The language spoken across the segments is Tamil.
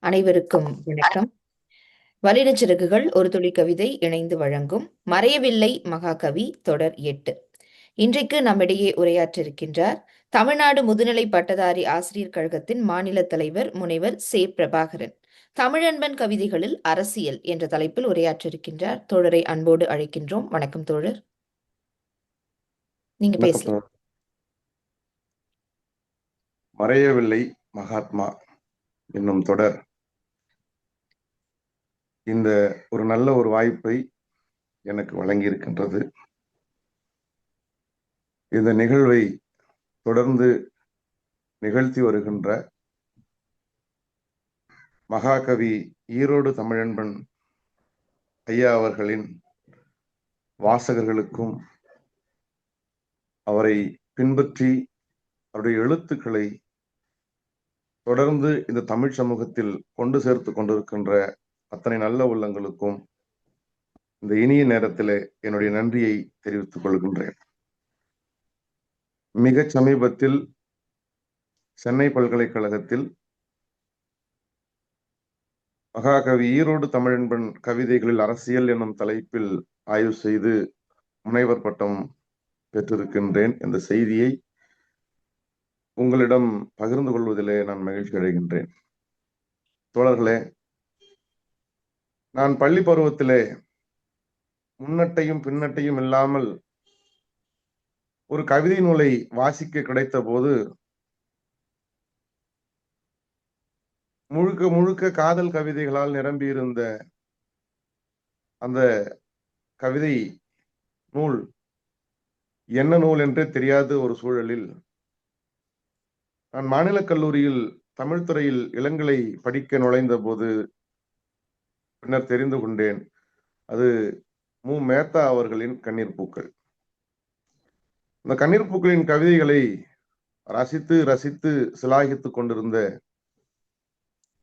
அனைவருக்கும் வணக்கம். வல்லினச்சிறகுகள் ஒரு துளி கவிதை இணைந்து வழங்கும் மறையவில்லை மகாகவி தொடர் 8. இன்றைக்கு நம்மிடையே உரையாற்ற இருக்கின்றார் தமிழ்நாடு முதுநிலை பட்டதாரி ஆசிரியர் கழகத்தின் மாநில தலைவர் முனைவர் சே. பிரபாகரன். தமிழன்பன் கவிதைகளில் அரசியல் என்ற தலைப்பில் உரையாற்ற இருக்கின்றார். தோழரை அன்போடு அழைக்கின்றோம். வணக்கம் தோழர், நீங்க பேசலாம். மறையவில்லை மகாத்மா என்னும் தொடர் இந்த ஒரு நல்ல ஒரு வாய்ப்பை எனக்கு வழங்கியிருக்கின்றது. இந்த நிகழ்வை தொடர்ந்து நிகழ்த்தி வருகின்ற மகாகவி ஈரோடு தமிழன்பன் ஐயா அவர்களின் வாசகர்களுக்கும் அவரை பின்பற்றி அவருடைய எழுத்துக்களை தொடர்ந்து இந்த தமிழ் சமூகத்தில் கொண்டு சேர்த்து கொண்டிருக்கின்ற அத்தனை நல்ல உள்ளங்களுக்கும் இந்த இனிய நேரத்தில் என்னுடைய நன்றியை தெரிவித்துக் கொள்கின்றேன். மிக சமீபத்தில் சென்னை பல்கலைக்கழகத்தில் மகாகவி ஈரோடு தமிழன்பன் கவிதைகளில் அரசியல் என்னும் தலைப்பில் ஆய்வு செய்து முனைவர் பட்டம் பெற்றிருக்கின்றேன். இந்த செய்தியை உங்களிடம் பகிர்ந்து கொள்வதிலே நான் மகிழ்ச்சி அடைகின்றேன். தோழர்களே, நான் பள்ளி பருவத்திலே முன்னட்டையும் பின்னட்டையும் இல்லாமல் ஒரு கவிதை நூலை வாசிக்க கிடைத்த போது முழுக்க முழுக்க காதல் கவிதைகளால் நிரம்பியிருந்த அந்த கவிதை நூல் என்ன நூல் என்றே தெரியாத ஒரு சூழலில் நான் மாநில கல்லூரியில் தமிழ் துறையில் இளங்கலை படிக்க நுழைந்த போது பின்னர் தெரிந்து கொண்டேன், அது மு. மேத்தா அவர்களின் கண்ணீர் பூக்கள். இந்த கண்ணீர் பூக்களின் கவிதைகளை ரசித்து ரசித்து சிலாகித்துக் கொண்டிருந்த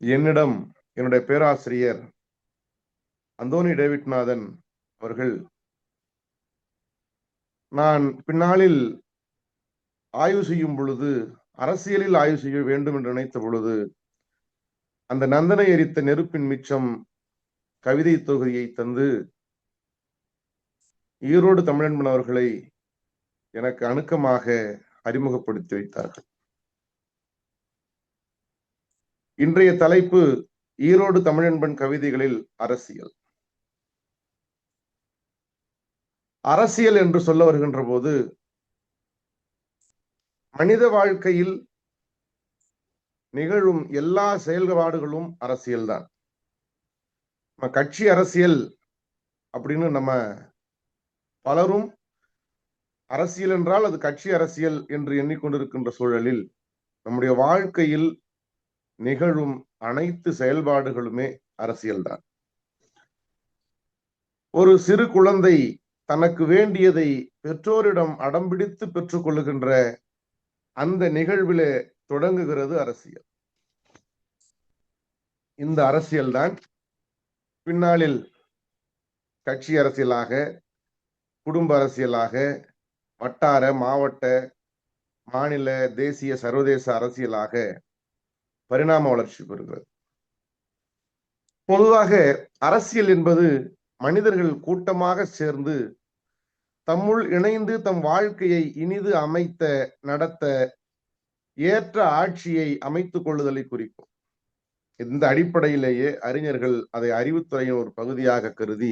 என்னிடம் என்னுடைய பேராசிரியர் அந்தோனி டேவிட்நாதன் அவர்கள் நான் பின்னாளில் ஆய்வு செய்யும் பொழுது அரசியலில் ஆய்வு செய்ய வேண்டும் என்று நினைத்த பொழுது அந்த நந்தனை எரித்த நெருப்பின் மிச்சம் கவிதை தொகுதியை தந்து ஈரோடு தமிழன்பன் அவர்களை எனக்கு அணுக்கமாக அறிமுகப்படுத்தி வைத்தார்கள். இன்றைய தலைப்பு ஈரோடு தமிழன்பன் கவிதைகளில் அரசியல். அரசியல் என்று சொல்ல வருகின்ற போது மனித வாழ்க்கையில் நிகழும் எல்லா செயல்பாடுகளும் அரசியல்தான். கட்சி அரசியல் அப்படின்னு நம்ம பலரும் அரசியல் என்றால் அது கட்சி அரசியல் என்று எண்ணிக்கொண்டிருக்கின்ற சூழலில் நம்முடைய வாழ்க்கையில் நிகழும் அனைத்து செயல்பாடுகளுமே அரசியல்தான். ஒரு சிறு குழந்தை தனக்கு வேண்டியதை பெற்றோரிடம் அடம்பிடித்து பெற்றுக் கொள்ளுகின்ற அந்த நிகழ்விலே தொடங்குகிறது அரசியல். இந்த அரசியல் தான் பின்னாளில் கட்சி அரசியலாக, குடும்ப அரசியலாக, வட்டார, மாவட்ட, மாநில, தேசிய, சர்வதேச அரசியலாக பரிணாம வளர்ச்சி பெறுகிறது. பொதுவாக அரசியல் என்பது மனிதர்கள் கூட்டமாக சேர்ந்து தம்முள் இணைந்து தம் வாழ்க்கையை இனிது அமைத்த நடத்த ஏற்ற ஆட்சியை அமைத்துக் கொள்ளுதலை குறிக்கும். இந்த அடிப்படையிலேயே அறிஞர்கள் அதை அறிவுத்துறையின் ஒரு பகுதியாக கருதி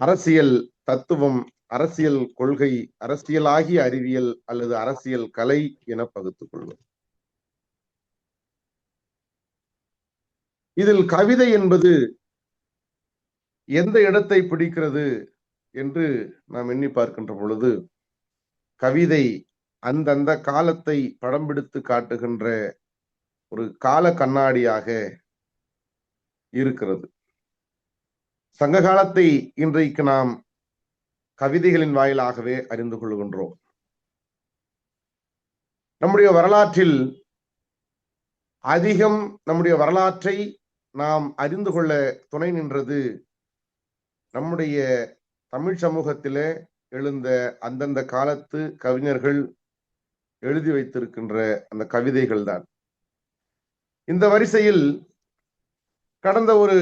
அரசியல் தத்துவம், அரசியல் கொள்கை, அரசியலாகிய அறிவியல் அல்லது அரசியல் கலை என பகுத்துக் கொள்வது. இதில் கவிதை என்பது எந்த இடத்தை பிடிக்கிறது என்று நாம் எண்ணி பார்க்கின்ற பொழுது கவிதை அந்தந்த காலத்தை படம் பிடித்து காட்டுகின்ற ஒரு கால கண்ணாடியாக இருக்கிறது. சங்க காலத்தை இன்றைக்கு நாம் கவிதைகளின் வாயிலாகவே அறிந்து கொள்கின்றோம். நம்முடைய வரலாற்றில் அதிகம் நம்முடைய வரலாற்றை நாம் அறிந்து கொள்ள துணை நின்றது நம்முடைய தமிழ் சமூகத்திலே எழுந்த அந்தந்த காலத்து கவிஞர்கள் எழுதி வைத்திருக்கின்ற அந்த கவிதைகள் தான். இந்த வரிசையில் கடந்த ஒரு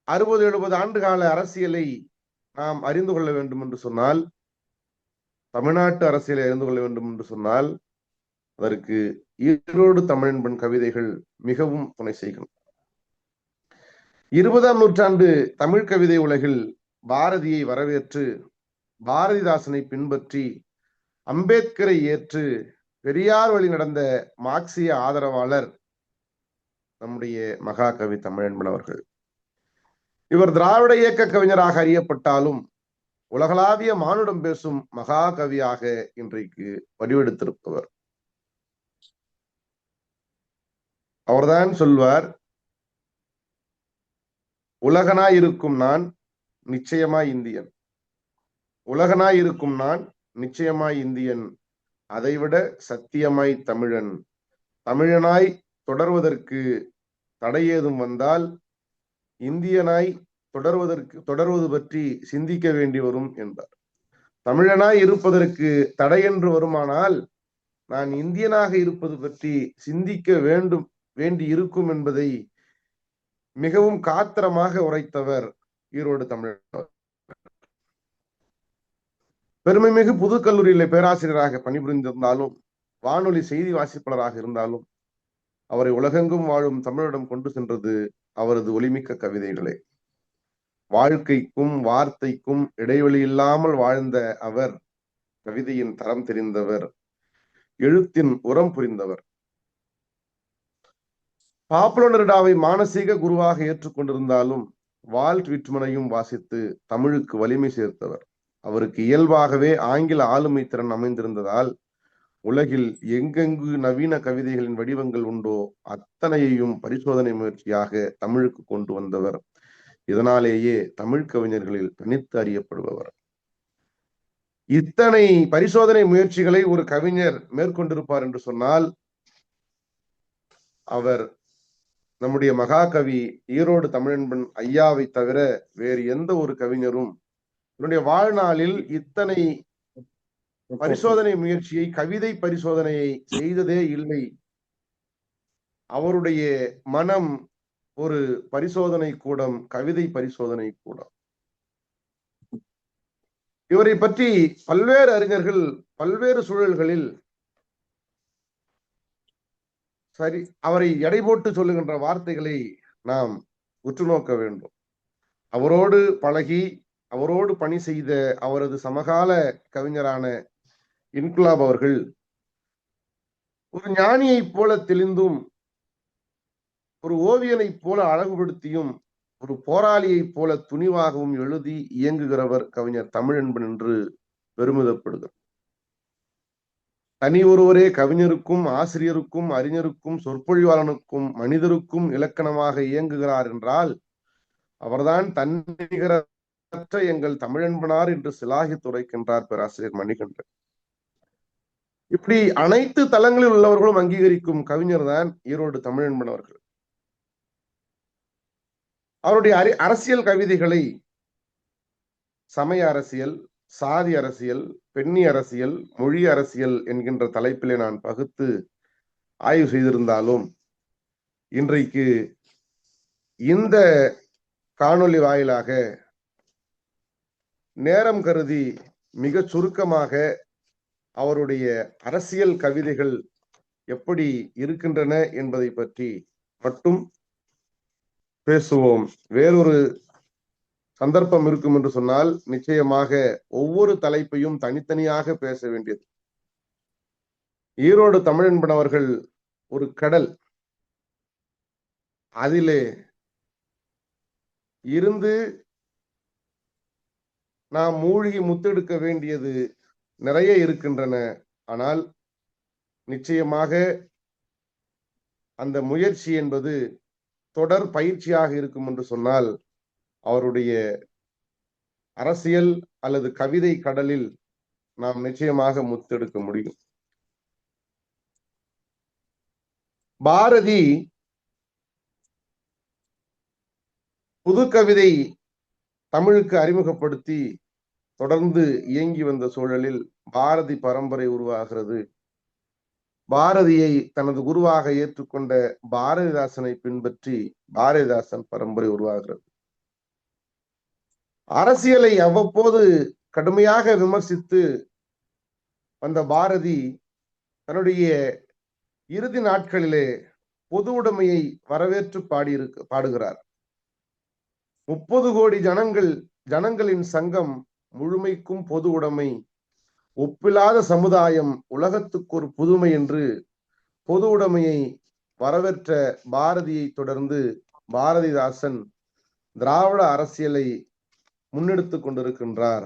60-70 ஆண்டுகால அரசியலை நாம் அறிந்து கொள்ள வேண்டும் என்று சொன்னால், தமிழ்நாட்டு அரசியலை அறிந்து கொள்ள வேண்டும் என்று சொன்னால், அதற்கு ஈரோடு தமிழன்பன் கவிதைகள் மிகவும் துணை செய்கின்றன. 20ஆம் நூற்றாண்டு தமிழ் கவிதை உலகில் பாரதியை வரவேற்று, பாரதிதாசனை பின்பற்றி, அம்பேத்கரை ஏற்று, பெரியார் வழி நடந்த மார்க்சிய ஆதரவாளர் நம்முடைய மகாகவி தமிழன்பன் அவர்கள். இவர் திராவிட இயக்க கவிஞராக அறியப்பட்டாலும் உலகளாவிய மானுடம் பேசும் மகாகவியாக இன்றைக்கு வடிவெடுத்திருப்பவர். அவர்தான் சொல்வார், உலகனாய் இருக்கும் நான் நிச்சயமாய் இந்தியன், உலகனாய் இருக்கும் நான் நிச்சயமாய் இந்தியன், அதைவிட சத்தியமாய் தமிழன், தமிழனாய் தொடர்வதற்கு தடையேதும் வந்தால் இந்தியனாய் தொடர்வது பற்றி சிந்திக்க வேண்டி வரும் என்பார். தமிழனாய் இருப்பதற்கு தடையென்று வருமானால் நான் இந்தியனாக இருப்பது பற்றி சிந்திக்க வேண்டி இருக்கும் என்பதை மிகவும் காத்திரமாக உரைத்தவர் ஈரோடு தமிழன். பெருமைமிகு புதுக்கல்லூரியிலே பேராசிரியராக பணிபுரிந்திருந்தாலும், வானொலி செய்தி வாசிப்பாளராக இருந்தாலும், அவரை உலகெங்கும் வாழும் தமிழரிடம் கொண்டு சென்றது அவரது ஒளிமிக்க கவிதைகளே. வாழ்க்கைக்கும் வார்த்தைக்கும் இடைவெளி இல்லாமல் வாழ்ந்த அவர் கவிதையின் தரம் தெரிந்தவர், எழுத்தின் உரம் புரிந்தவர். பாப்புலோ நெருடாவை மானசீக குருவாக ஏற்றுக்கொண்டிருந்தாலும் வால்ட் விட்மனையும் வாசித்து தமிழுக்கு வலிமை சேர்த்தவர். அவருக்கு இயல்பாகவே ஆங்கில ஆளுமை திறன் அமைந்திருந்ததால் உலகில் எங்கெங்கு நவீன கவிதைகளின் வடிவங்கள் உண்டோ அத்தனையையும் பரிசோதனை முயற்சியாக தமிழுக்கு கொண்டு வந்தவர். இதனாலேயே தமிழ் கவிஞர்களில் தனித்து அறியப்படுபவர். இத்தனை பரிசோதனை முயற்சிகளை ஒரு கவிஞர் மேற்கொண்டிருப்பார் என்று சொன்னால் அவர் நம்முடைய மகாகவி ஈரோடு தமிழன்பன் ஐயாவை தவிர வேறு எந்த ஒரு கவிஞரும் என்னுடைய வாழ்நாளில் இத்தனை பரிசோதனை முயற்சியை, கவிதை பரிசோதனையை செய்ததே இல்லை. அவருடைய மனம் ஒரு பரிசோதனை கூடம், கவிதை பரிசோதனை கூடம். இவரை பற்றி பல்வேறு அறிஞர்கள் பல்வேறு சூழல்களில் அவரை எடை போட்டு சொல்லுகின்ற வார்த்தைகளை நாம் உற்று நோக்க வேண்டும். அவரோடு பழகி அவரோடு பணி செய்த அவரது சமகால கவிஞரான இன்குலாப் அவர்கள் ஒரு ஞானியைப் போல தெளிந்தும், ஒரு ஓவியனைப் போல அழகுபடுத்தியும், ஒரு போராளியைப் போல துணிவாகவும் எழுதி இயங்குகிறவர் கவிஞர் தமிழன்பன் என்று பெருமிதப்படுகிறார். தனி ஒருவரே கவிஞருக்கும் ஆசிரியருக்கும் அறிஞருக்கும் சொற்பொழிவாளனுக்கும் மனிதருக்கும் இலக்கணமாக இயங்குகிறார் என்றால் அவர்தான் தன்னிகரற்ற எங்கள் தமிழன்பனார் என்று சிலாகித்து உரைக்கின்றார் பேராசிரியர் மணிகண்டன். இப்படி அனைத்து தளங்களில் உள்ளவர்களும் அங்கீகரிக்கும் கவிஞர் தான் ஈரோடு தமிழன்பன் அவர்கள். அவருடைய அரசியல் கவிதைகளை சமய அரசியல், சாதி அரசியல், பெண்ணி அரசியல், மொழி அரசியல் என்கின்ற தலைப்பிலே நான் பகுத்து ஆய்வு செய்திருந்தாலும் இன்றைக்கு இந்த காணொளி வாயிலாக நேரம் கருதி மிக சுருக்கமாக அவருடைய அரசியல் கவிதைகள் எப்படி இருக்கின்றன என்பதை பற்றி மட்டும் பேசுவோம். வேறொரு சந்தர்ப்பம் இருக்கும் என்று சொன்னால் நிச்சயமாக ஒவ்வொரு தலைப்பையும் தனித்தனியாக பேச வேண்டியது. ஈரோடு தமிழன்பன் அவர்கள் ஒரு கடல், அதிலே இருந்து நாம் மூழ்கி முத்தெடுக்க வேண்டியது நிறைய இருக்கின்றன. ஆனால் நிச்சயமாக அந்த முயற்சி என்பது தொடர் பயிற்சியாக இருக்கும் என்று சொன்னால் அவருடைய அரசியல் அல்லது கவிதை கடலில் நாம் நிச்சயமாக முத்தெடுக்க முடியும். பாரதி புது கவிதை தமிழுக்கு அறிமுகப்படுத்தி தொடர்ந்து இயங்கி வந்த சூழலில் பாரதி பரம்பரை உருவாகிறது. பாரதியை தனது குருவாக ஏற்றுக்கொண்ட பாரதிதாசனை பின்பற்றி பாரதிதாசன் பரம்பரை உருவாகிறது. அரசியலை அவ்வப்போது கடுமையாக விமர்சித்து வந்த பாரதி தன்னுடைய இறுதி நாட்களிலே பொது உடைமையை வரவேற்று பாடுகிறார். 30 கோடி ஜனங்களின் சங்கம் முழுமைக்கும் பொது உடைமை, ஒப்பில்லாத சமுதாயம், உலகத்துக்கு ஒரு புதுமை என்று பொது உடைமையை வரவேற்ற பாரதியை தொடர்ந்து பாரதிதாசன் திராவிட அரசியலை முன்னெடுத்துக் கொண்டிருக்கின்றார்.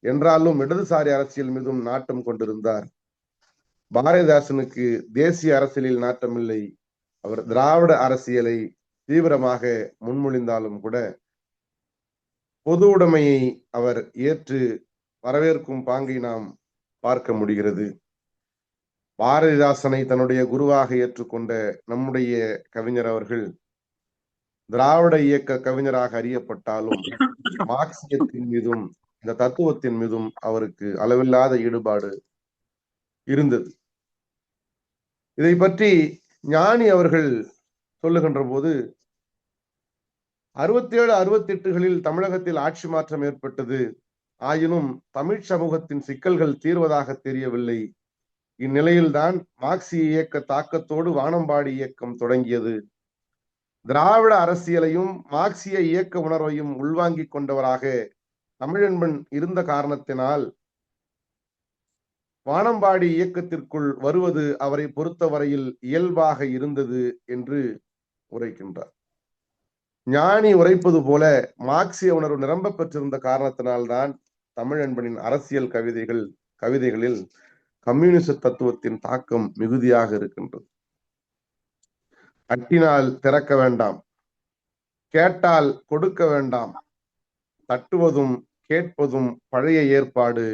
என்றாலும் இடதுசாரி அரசியல் மீதும் நாட்டம் கொண்டிருந்தார். பாரதிதாசனுக்கு தேசிய அரசியலில் நாட்டமில்லை. அவர் திராவிட அரசியலை தீவிரமாக முன்மொழிந்தாலும் கூட பொது உடைமையை அவர் ஏற்று வரவேற்கும் பாங்கை நாம் பார்க்க முடிகிறது. பாரதிதாசனை தன்னுடைய குருவாக ஏற்றுக்கொண்ட நம்முடைய கவிஞர் அவர்கள் திராவிட இயக்க கவிஞராக அறியப்பட்டாலும் மார்க்சியத்தின் மீதும் இந்த தத்துவத்தின் மீதும் அவருக்கு அளவில்லாத ஈடுபாடு இருந்தது. இதை பற்றி ஞானி அவர்கள் சொல்லுகின்ற போது 67, 68களில் தமிழகத்தில் ஆட்சி மாற்றம் ஏற்பட்டது. ஆயினும் தமிழ் சமூகத்தின் சிக்கல்கள் தீர்வதாக தெரியவில்லை. இந்நிலையில்தான் மார்க்சிய இயக்க தாக்கத்தோடு வானம்பாடி இயக்கம் தொடங்கியது. திராவிட அரசியலையும் மார்க்சிய இயக்க உணர்வையும் உள்வாங்கிக் கொண்டவராக தமிழன்பன் இருந்த காரணத்தினால் வானம்பாடி இயக்கத்திற்குள் வருவது அவரை பொறுத்தவரையில் இயல்பாக இருந்தது என்று உரைக்கின்றார். ஞானி உரைப்பது போல மார்க்சிய உணர்வு நிரம்ப பெற்றிருந்த காரணத்தினால்தான் தமிழன்பனின் அரசியல் கவிதைகளில் கம்யூனிச தத்துவத்தின் தாக்கம் மிகுதியாக இருக்கின்றது. தட்டினால் திறக்க வேண்டாம், கேட்டால் கொடுக்க வேண்டாம், தட்டுவதும் கேட்பதும் பழைய ஏற்பாடு,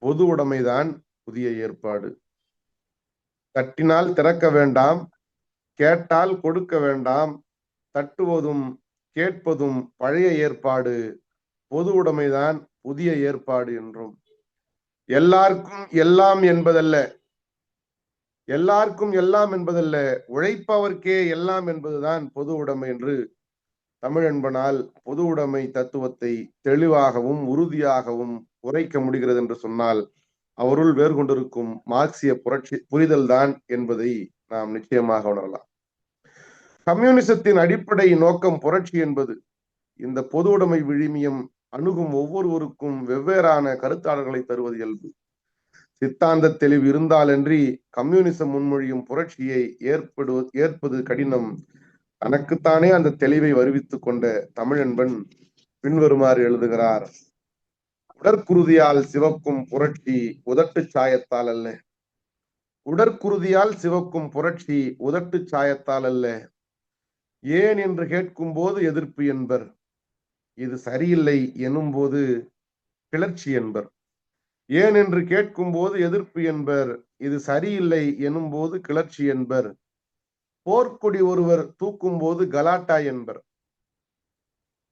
பொது உடைமைதான் புதிய ஏற்பாடு. தட்டினால் திறக்க வேண்டாம், கேட்டால் கொடுக்க வேண்டாம், தட்டுவதும் கேட்பதும் பழைய ஏற்பாடு, பொது உடைமைதான் புதிய ஏற்பாடு என்றும் எல்லாருக்கும் எல்லாம் என்பதல்ல, உழைப்பவர்க்கே எல்லாம் என்பதுதான் பொது உடைமை என்று தமிழன்பனால் பொது உடைமை தத்துவத்தை தெளிவாகவும் உறுதியாகவும் உரைக்க முடிகிறது என்று சொன்னால் அவருள் வேறு கொண்டிருக்கும் மார்க்சிய புரிதல் தான் என்பதை நாம் நிச்சயமாக உணரலாம். கம்யூனிசத்தின் அடிப்படை நோக்கம் புரட்சி என்பது. இந்த பொது உடைமை விழுமியம் அணுகும் ஒவ்வொருவருக்கும் வெவ்வேறான கருத்தாளர்களை தருவது இயல்பு. சித்தாந்த தெளிவு இருந்தாலன்றி கம்யூனிசம் முன்மொழியும் புரட்சியை ஏற்பது கடினம். தனக்குத்தானே அந்த தெளிவை வருவித்துக் கொண்ட தமிழன்பன் பின்வருமாறு எழுதுகிறார். உடற்குருதியால் சிவக்கும் புரட்சி உதட்டு சாயத்தால் அல்ல. உடற்குருதியால் சிவக்கும் புரட்சி உதட்டு சாயத்தால் அல்ல. ஏன் என்று கேட்கும் போது எதிர்ப்பு என்பர். இது சரியில்லை எனும் போது கிளர்ச்சி என்பர். ஏன் என்று கேட்கும் போது எதிர்ப்பு என்பர். இது சரியில்லை எனும் போது கிளர்ச்சி என்பர். போர்க்கொடி ஒருவர் தூக்கும் போது கலாட்டா என்பர்.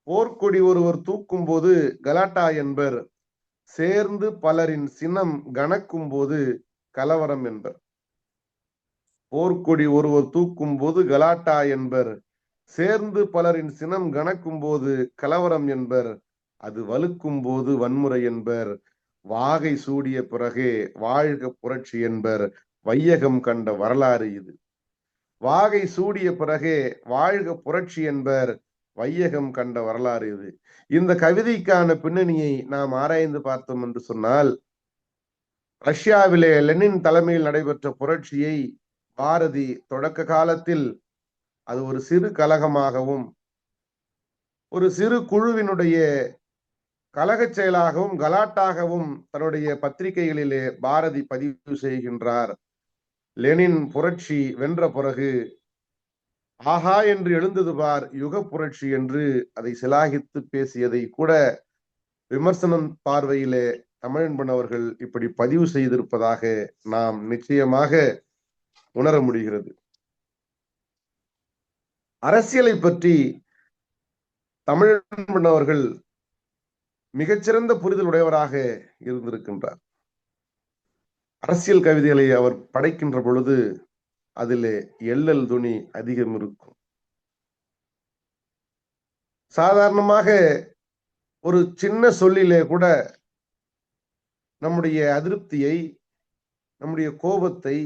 போர்க்கொடி ஒருவர் தூக்கும் போது கலாட்டா என்பர். சேர்ந்து பலரின் சினம் கணக்கும் போது கலவரம் என்பர். போர்க்கொடி ஒருவர் தூக்கும் போது கலாட்டா என்பர். சேர்ந்து பலரின் சினம் கணக்கும் போது கலவரம் என்பர். அது வலுக்கும் போது வன்முறை என்பர். வாகை சூடிய பிறகே வாழ்க புரட்சி என்பர். வையகம் கண்ட வரலாறு இது. வாகை சூடிய பிறகே வாழ்க புரட்சி என்பர். வையகம் கண்ட வரலாறு இது. இந்த கவிதைக்கான பின்னணியை நாம் ஆராய்ந்து பார்த்தோம் என்று சொன்னால், ரஷ்யாவிலே லெனின் தலைமையில் நடைபெற்ற புரட்சியை பாரதி தொடக்க காலத்தில் அது ஒரு சிறு கலகமாகவும் ஒரு சிறு குழுவினுடைய கலகச் செயலாகவும் கலாட்டாகவும் தன்னுடைய பத்திரிகைகளிலே பாரதி பதிவு செய்கின்றார். லெனின் புரட்சி வென்ற பிறகு ஆஹா என்று எழுந்தது பார் யுக புரட்சி என்று அதை சிலாகித்து பேசியதை கூட விமர்சனம் பார்வையிலே தமிழன்பன் அவர்கள் இப்படி பதிவு செய்திருப்பதாக நாம் நிச்சயமாக உணர முடிகிறது. அரசியலை பற்றி தமிழன்பன் அவர்கள் மிகச்சிறந்த புரிதல் உடையவராக இருந்திருக்கின்றார். அரசியல் கவிதைகளை அவர் படைக்கின்ற பொழுது அதிலே எள்ளல் துணி அதிகம் இருக்கும். சாதாரணமாக ஒரு சின்ன சொல்லிலே கூட நம்முடைய அதிருப்தியை, நம்முடைய கோபத்தை,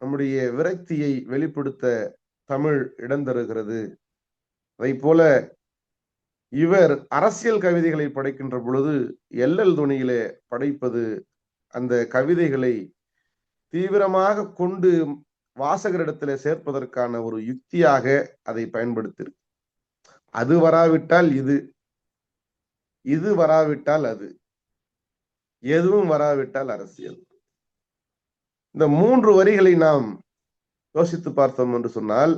நம்முடைய விரக்தியை வெளிப்படுத்த தமிழ் இடம் தருகிறது. அதை போல இவர் அரசியல் கவிதைகளை படைக்கின்ற பொழுது எள்ளல் துணியிலே படைப்பது அந்த கவிதைகளை தீவிரமாக கொண்டு வாசகரிடத்திலே சேர்ப்பதற்கான ஒரு யுக்தியாக அதை பயன்படுத்தியிருக்கு. அது வராவிட்டால் இது, இது வராவிட்டால் அது, எதுவும் வராவிட்டால் அரசியல். இந்த 3 வரிகளை நாம் யோசித்து பார்த்தோம் என்று சொன்னால்,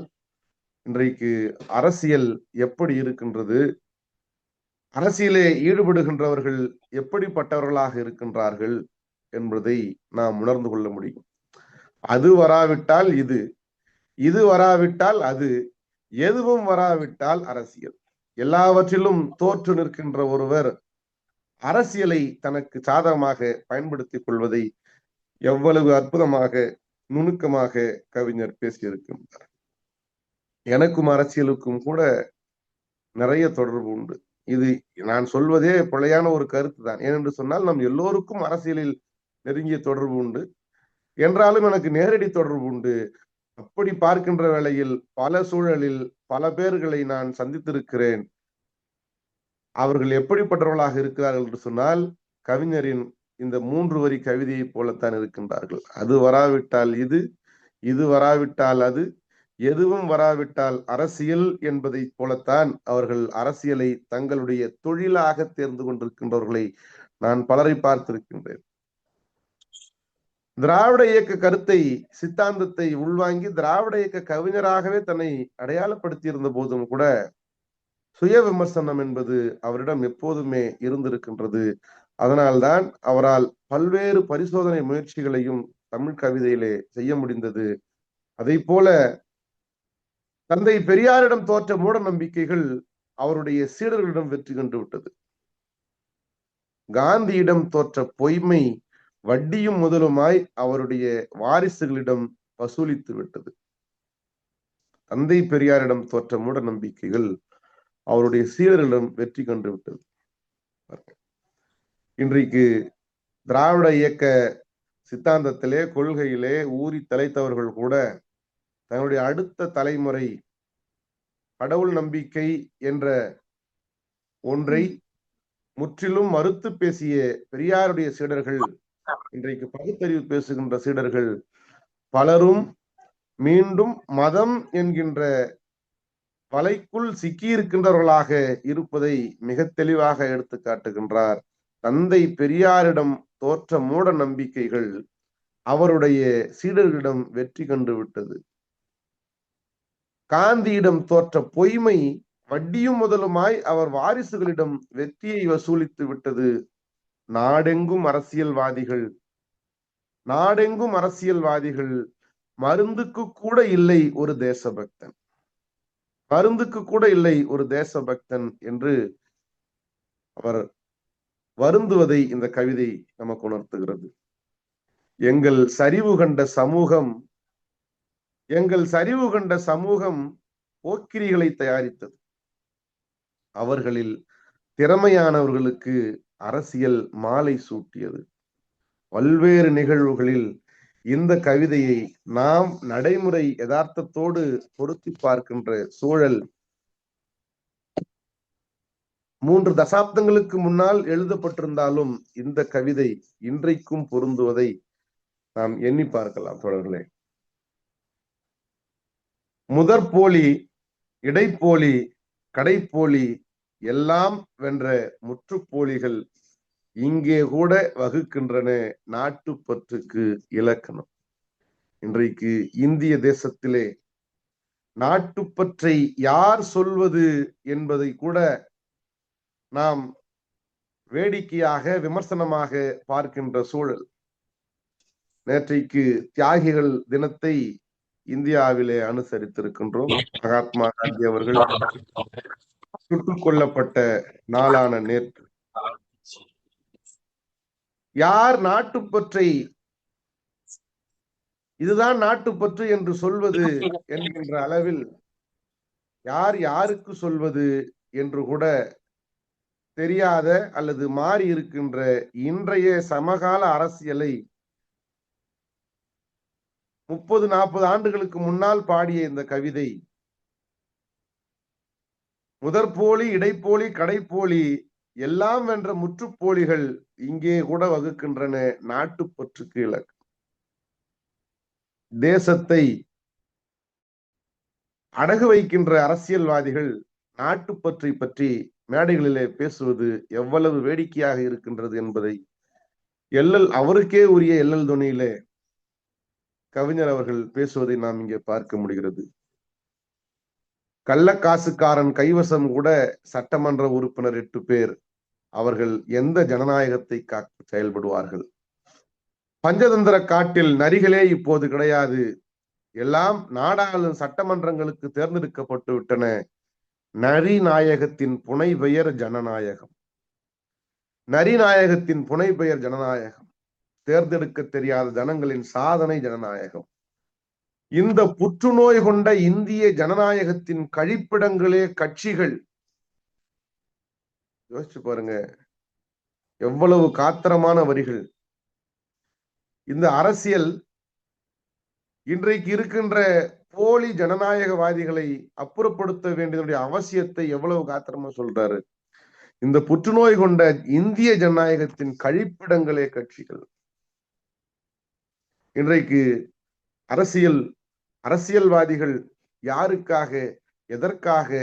இன்றைக்கு அரசியல் எப்படி இருக்கின்றது, அரசியலே ஈடுபடுகின்றவர்கள் எப்படிப்பட்டவர்களாக இருக்கின்றார்கள் என்பதை நாம் உணர்ந்து கொள்ள முடியும். அது வராவிட்டால் இது, இது வராவிட்டால் அது, எதுவும் வராவிட்டால் அரசியல். எல்லாவற்றிலும் தோற்று நிற்கின்ற ஒருவர் அரசியலை தனக்கு சாதகமாக பயன்படுத்திக் கொள்வதை எவ்வளவு அற்புதமாக நுணுக்கமாக கவிஞர் பேசியிருக்கின்றார். எனக்கும் அரசியலுக்கும் கூட நிறைய தொடர்பு உண்டு. இது நான் சொல்வதே பிழையான ஒரு கருத்து தான். ஏனென்று சொன்னால் நம் எல்லோருக்கும் அரசியலில் நெருங்கிய தொடர்பு உண்டு. என்றாலும் எனக்கு நேரடி தொடர்பு உண்டு. அப்படி பார்க்கின்ற வேளையில் பல சூழலில் பல பேர்களை நான் சந்தித்திருக்கிறேன். அவர்கள் எப்படிப்பட்டவர்களாக இருக்கிறார்கள் என்று சொன்னால், கவிஞரின் இந்த 3 வரி கவிதையை போலத்தான் இருக்கின்றார்கள். அது வராவிட்டால் இது, இது வராவிட்டால் அது, எதுவும் வராவிட்டால் அரசியல் என்பதை போலத்தான் அவர்கள் அரசியலை தங்களுடைய தொழிலாக தேர்ந்து கொண்டிருக்கின்றவர்களை நான் பலரை பார்த்திருக்கின்றேன். திராவிட இயக்க கருத்தை, சித்தாந்தத்தை உள்வாங்கி திராவிட இயக்க கவிஞராகவே தன்னை அடையாளப்படுத்தி இருந்த போதும் கூட சுய விமர்சனம் என்பது அவரிடம் எப்போதுமே இருந்திருக்கின்றது. அதனால்தான் அவரால் பல்வேறு பரிசோதனை முயற்சிகளையும் தமிழ் கவிதையிலே செய்ய முடிந்தது. அதை போல தந்தை பெரியாரிடம் தோற்ற மூட நம்பிக்கைகள் அவருடைய சீடர்களிடம் வெற்றி கண்டு விட்டது. காந்தியிடம் தோற்ற பொய்மை வட்டியும் முதலுமாய் அவருடைய வாரிசுகளிடம் வசூலித்து விட்டது. தந்தை பெரியாரிடம் தோற்ற மூட நம்பிக்கைகள் அவருடைய சீடர்களிடம் வெற்றி கண்டு விட்டது. இன்றைக்கு திராவிட இயக்க சித்தாந்தத்திலே, கொள்கையிலே ஊறி தலைத்தவர்கள் கூட தங்களுடைய அடுத்த தலைமுறை கடவுள் நம்பிக்கை என்ற ஒன்றை முற்றிலும் மறுத்து பேசிய பெரியாருடைய சீடர்கள், இன்றைக்கு பகுத்தறிவு பேசுகின்ற சீடர்கள் பலரும் மீண்டும் மதம் என்கின்ற வலைக்குள் சிக்கியிருக்கின்றவர்களாக இருப்பதை மிக தெளிவாக எடுத்து காட்டுகின்றார். தந்தை பெரியாரிடம் தோற்ற மூட நம்பிக்கைகள் அவருடைய சீடர்களிடம் வெற்றி கண்டு விட்டது. காந்தியிடம் தோற்ற பொய்மை வட்டியும் முதலுமாய் அவர் வாரிசுகளிடம் வெற்றியை வசூலித்து விட்டது. நாடெங்கும் அரசியல்வாதிகள், நாடெங்கும் அரசியல்வாதிகள், மருந்துக்கு கூட இல்லை ஒரு தேசபக்தன், மருந்துக்கு கூட இல்லை ஒரு தேசபக்தன் என்று அவர் வருந்துவதை இந்த கவிதை நமக்கு உணர்த்துகிறது. எங்கள் சரிவு கண்ட சமூகம், எங்கள் சரிவு கண்ட சமூகம் போக்கிரிகளை தயாரித்தது. அவர்களில் திறமையானவர்களுக்கு அரசியல் மாலை சூட்டியது. பல்வேறு நிகழ்வுகளில் இந்த கவிதையை நாம் நடைமுறை யதார்த்தத்தோடு பொருத்தி பார்க்கின்ற சூழல் 3 தசாப்தங்களுக்கு முன்னால் எழுதப்பட்டிருந்தாலும் இந்த கவிதை இன்றைக்கும் பொருந்துவதை நாம் எண்ணி பார்க்கலாம். தொடர்களே, முதற்போலி, இடைப்போலி, கடைப்போலி எல்லாம் வென்ற முற்றுப்போலிகள் இங்கே கூட வகுக்கின்றன நாட்டுப்பற்றுக்கு இலக்கணம். இன்றைக்கு இந்திய தேசத்திலே நாட்டுப்பற்றை யார் சொல்வது என்பதை கூட நாம் வேடிக்கையாக விமர்சனமாக பார்க்கின்ற சூழல். நேற்றைக்கு தியாகிகள் தினத்தை இந்தியாவிலே அனுசரித்திருக்கின்றோம். மகாத்மா காந்தி அவர்கள் சுட்டுக் கொல்லப்பட்ட நாளான நேற்று. 'யார் நாட்டுப்பற்றை, யார் சொல்வது என்பதை கூட நாம் வேடிக்கையாக விமர்சனமாக பார்க்கின்ற சூழல். நேற்றைக்கு தியாகிகள் தினத்தை இந்தியாவிலே அனுசரித்திருக்கின்றோம். மகாத்மா காந்தி அவர்கள் சுட்டுக் கொல்லப்பட்ட நாளான நேற்று. 'யார் நாட்டுப்பற்றை, இதுதான் நாட்டுப்பற்று என்று சொல்வது என்கின்ற அளவில் யார் யாருக்கு சொல்வது என்று கூட தெரியாத அல்லது மாறி இருக்கின்ற இன்றைய சமகால அரசியலை 30-40 ஆண்டுகளுக்கு முன்னால் பாடிய இந்த கவிதை முதற்போலி, இடைப்போலி, கடைப்போலி எல்லாம் வென்ற முற்றுப்போலிகள் இங்கே கூட வகுக்கின்றன நாட்டுப்பற்றுக்கு இலக்கு. தேசத்தை அடகு வைக்கின்ற அரசியல்வாதிகள் நாட்டுப்பற்றை பற்றி மேடைகளிலே பேசுவது எவ்வளவு வேடிக்கையாக இருக்கின்றது என்பதை அவருக்கே உரிய எல்லல் துணியிலே கவிஞர் அவர்கள் பேசுவதை நாம் இங்கே பார்க்க முடிகிறது. கள்ளக்காசுக்காரன் கைவசம் கூட சட்டமன்ற உறுப்பினர் 8 பேர். அவர்கள் எந்த ஜனநாயகத்தை காக்க செயல்படுவார்கள்? பஞ்சதந்திர காட்டில் நரிகளே இப்போது கிடையாது. எல்லாம் நாடாளும் சட்டமன்றங்களுக்கு தேர்ந்தெடுக்கப்பட்டு விட்டன. நரிநாயகத்தின் புனை பெயர் ஜனநாயகம். நரிநாயகத்தின் புனை பெயர் ஜனநாயகம். தேர்ந்தெடுக்க தெரியாத ஜனங்களின் சாதனை ஜனநாயகம். இந்த புற்றுநோய் கொண்ட இந்திய ஜனநாயகத்தின் கழிப்பிடங்களே கட்சிகள். யோசிச்சு பாருங்க, எவ்வளவு காத்திரமான வரிகள். இந்த அரசியல் இன்றைக்கு இருக்கின்ற போலி ஜனநாயகவாதிகளை அப்புறப்படுத்த வேண்டியதுடைய அவசியத்தை எவ்வளவு காத்திரமா சொல்றாரு. இந்த புற்றுநோய் கொண்ட இந்திய ஜனநாயகத்தின் கழிப்பிடங்களே கட்சிகள். இன்றைக்கு அரசியல்வாதிகள் யாருக்காக, எதற்காக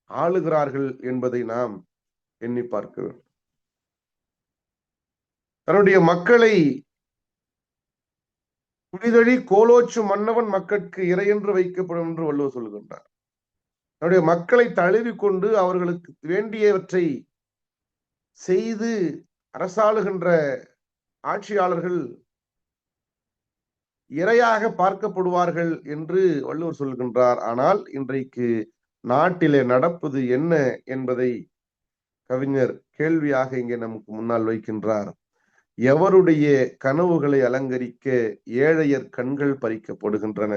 ஆளுகிறார்கள் என்பதை நாம் எண்ணி பார்க்க வேண்டும். தன்னுடைய மக்களை குடிதழி கோலோச்சு மன்னவன் மக்களுக்கு இறையென்று வைக்கப்படும் என்று வள்ளுவர் சொல்கின்றார். தன்னுடைய மக்களை தழுவிக்கொண்டு அவர்களுக்கு வேண்டியவற்றை செய்து அரசாளுகின்ற ஆட்சியாளர்கள் இறையாக பார்க்கப்படுவார்கள் என்று வள்ளுவர் சொல்கின்றார். ஆனால் இன்றைக்கு நாட்டிலே நடப்பது என்ன என்பதை கவிஞர் கேள்வியாக இங்கே நமக்கு முன்னால் வைக்கின்றார். எவருடைய கனவுகளை அலங்கரிக்க ஏழையர் கண்கள் பறிக்கப்படுகின்றன?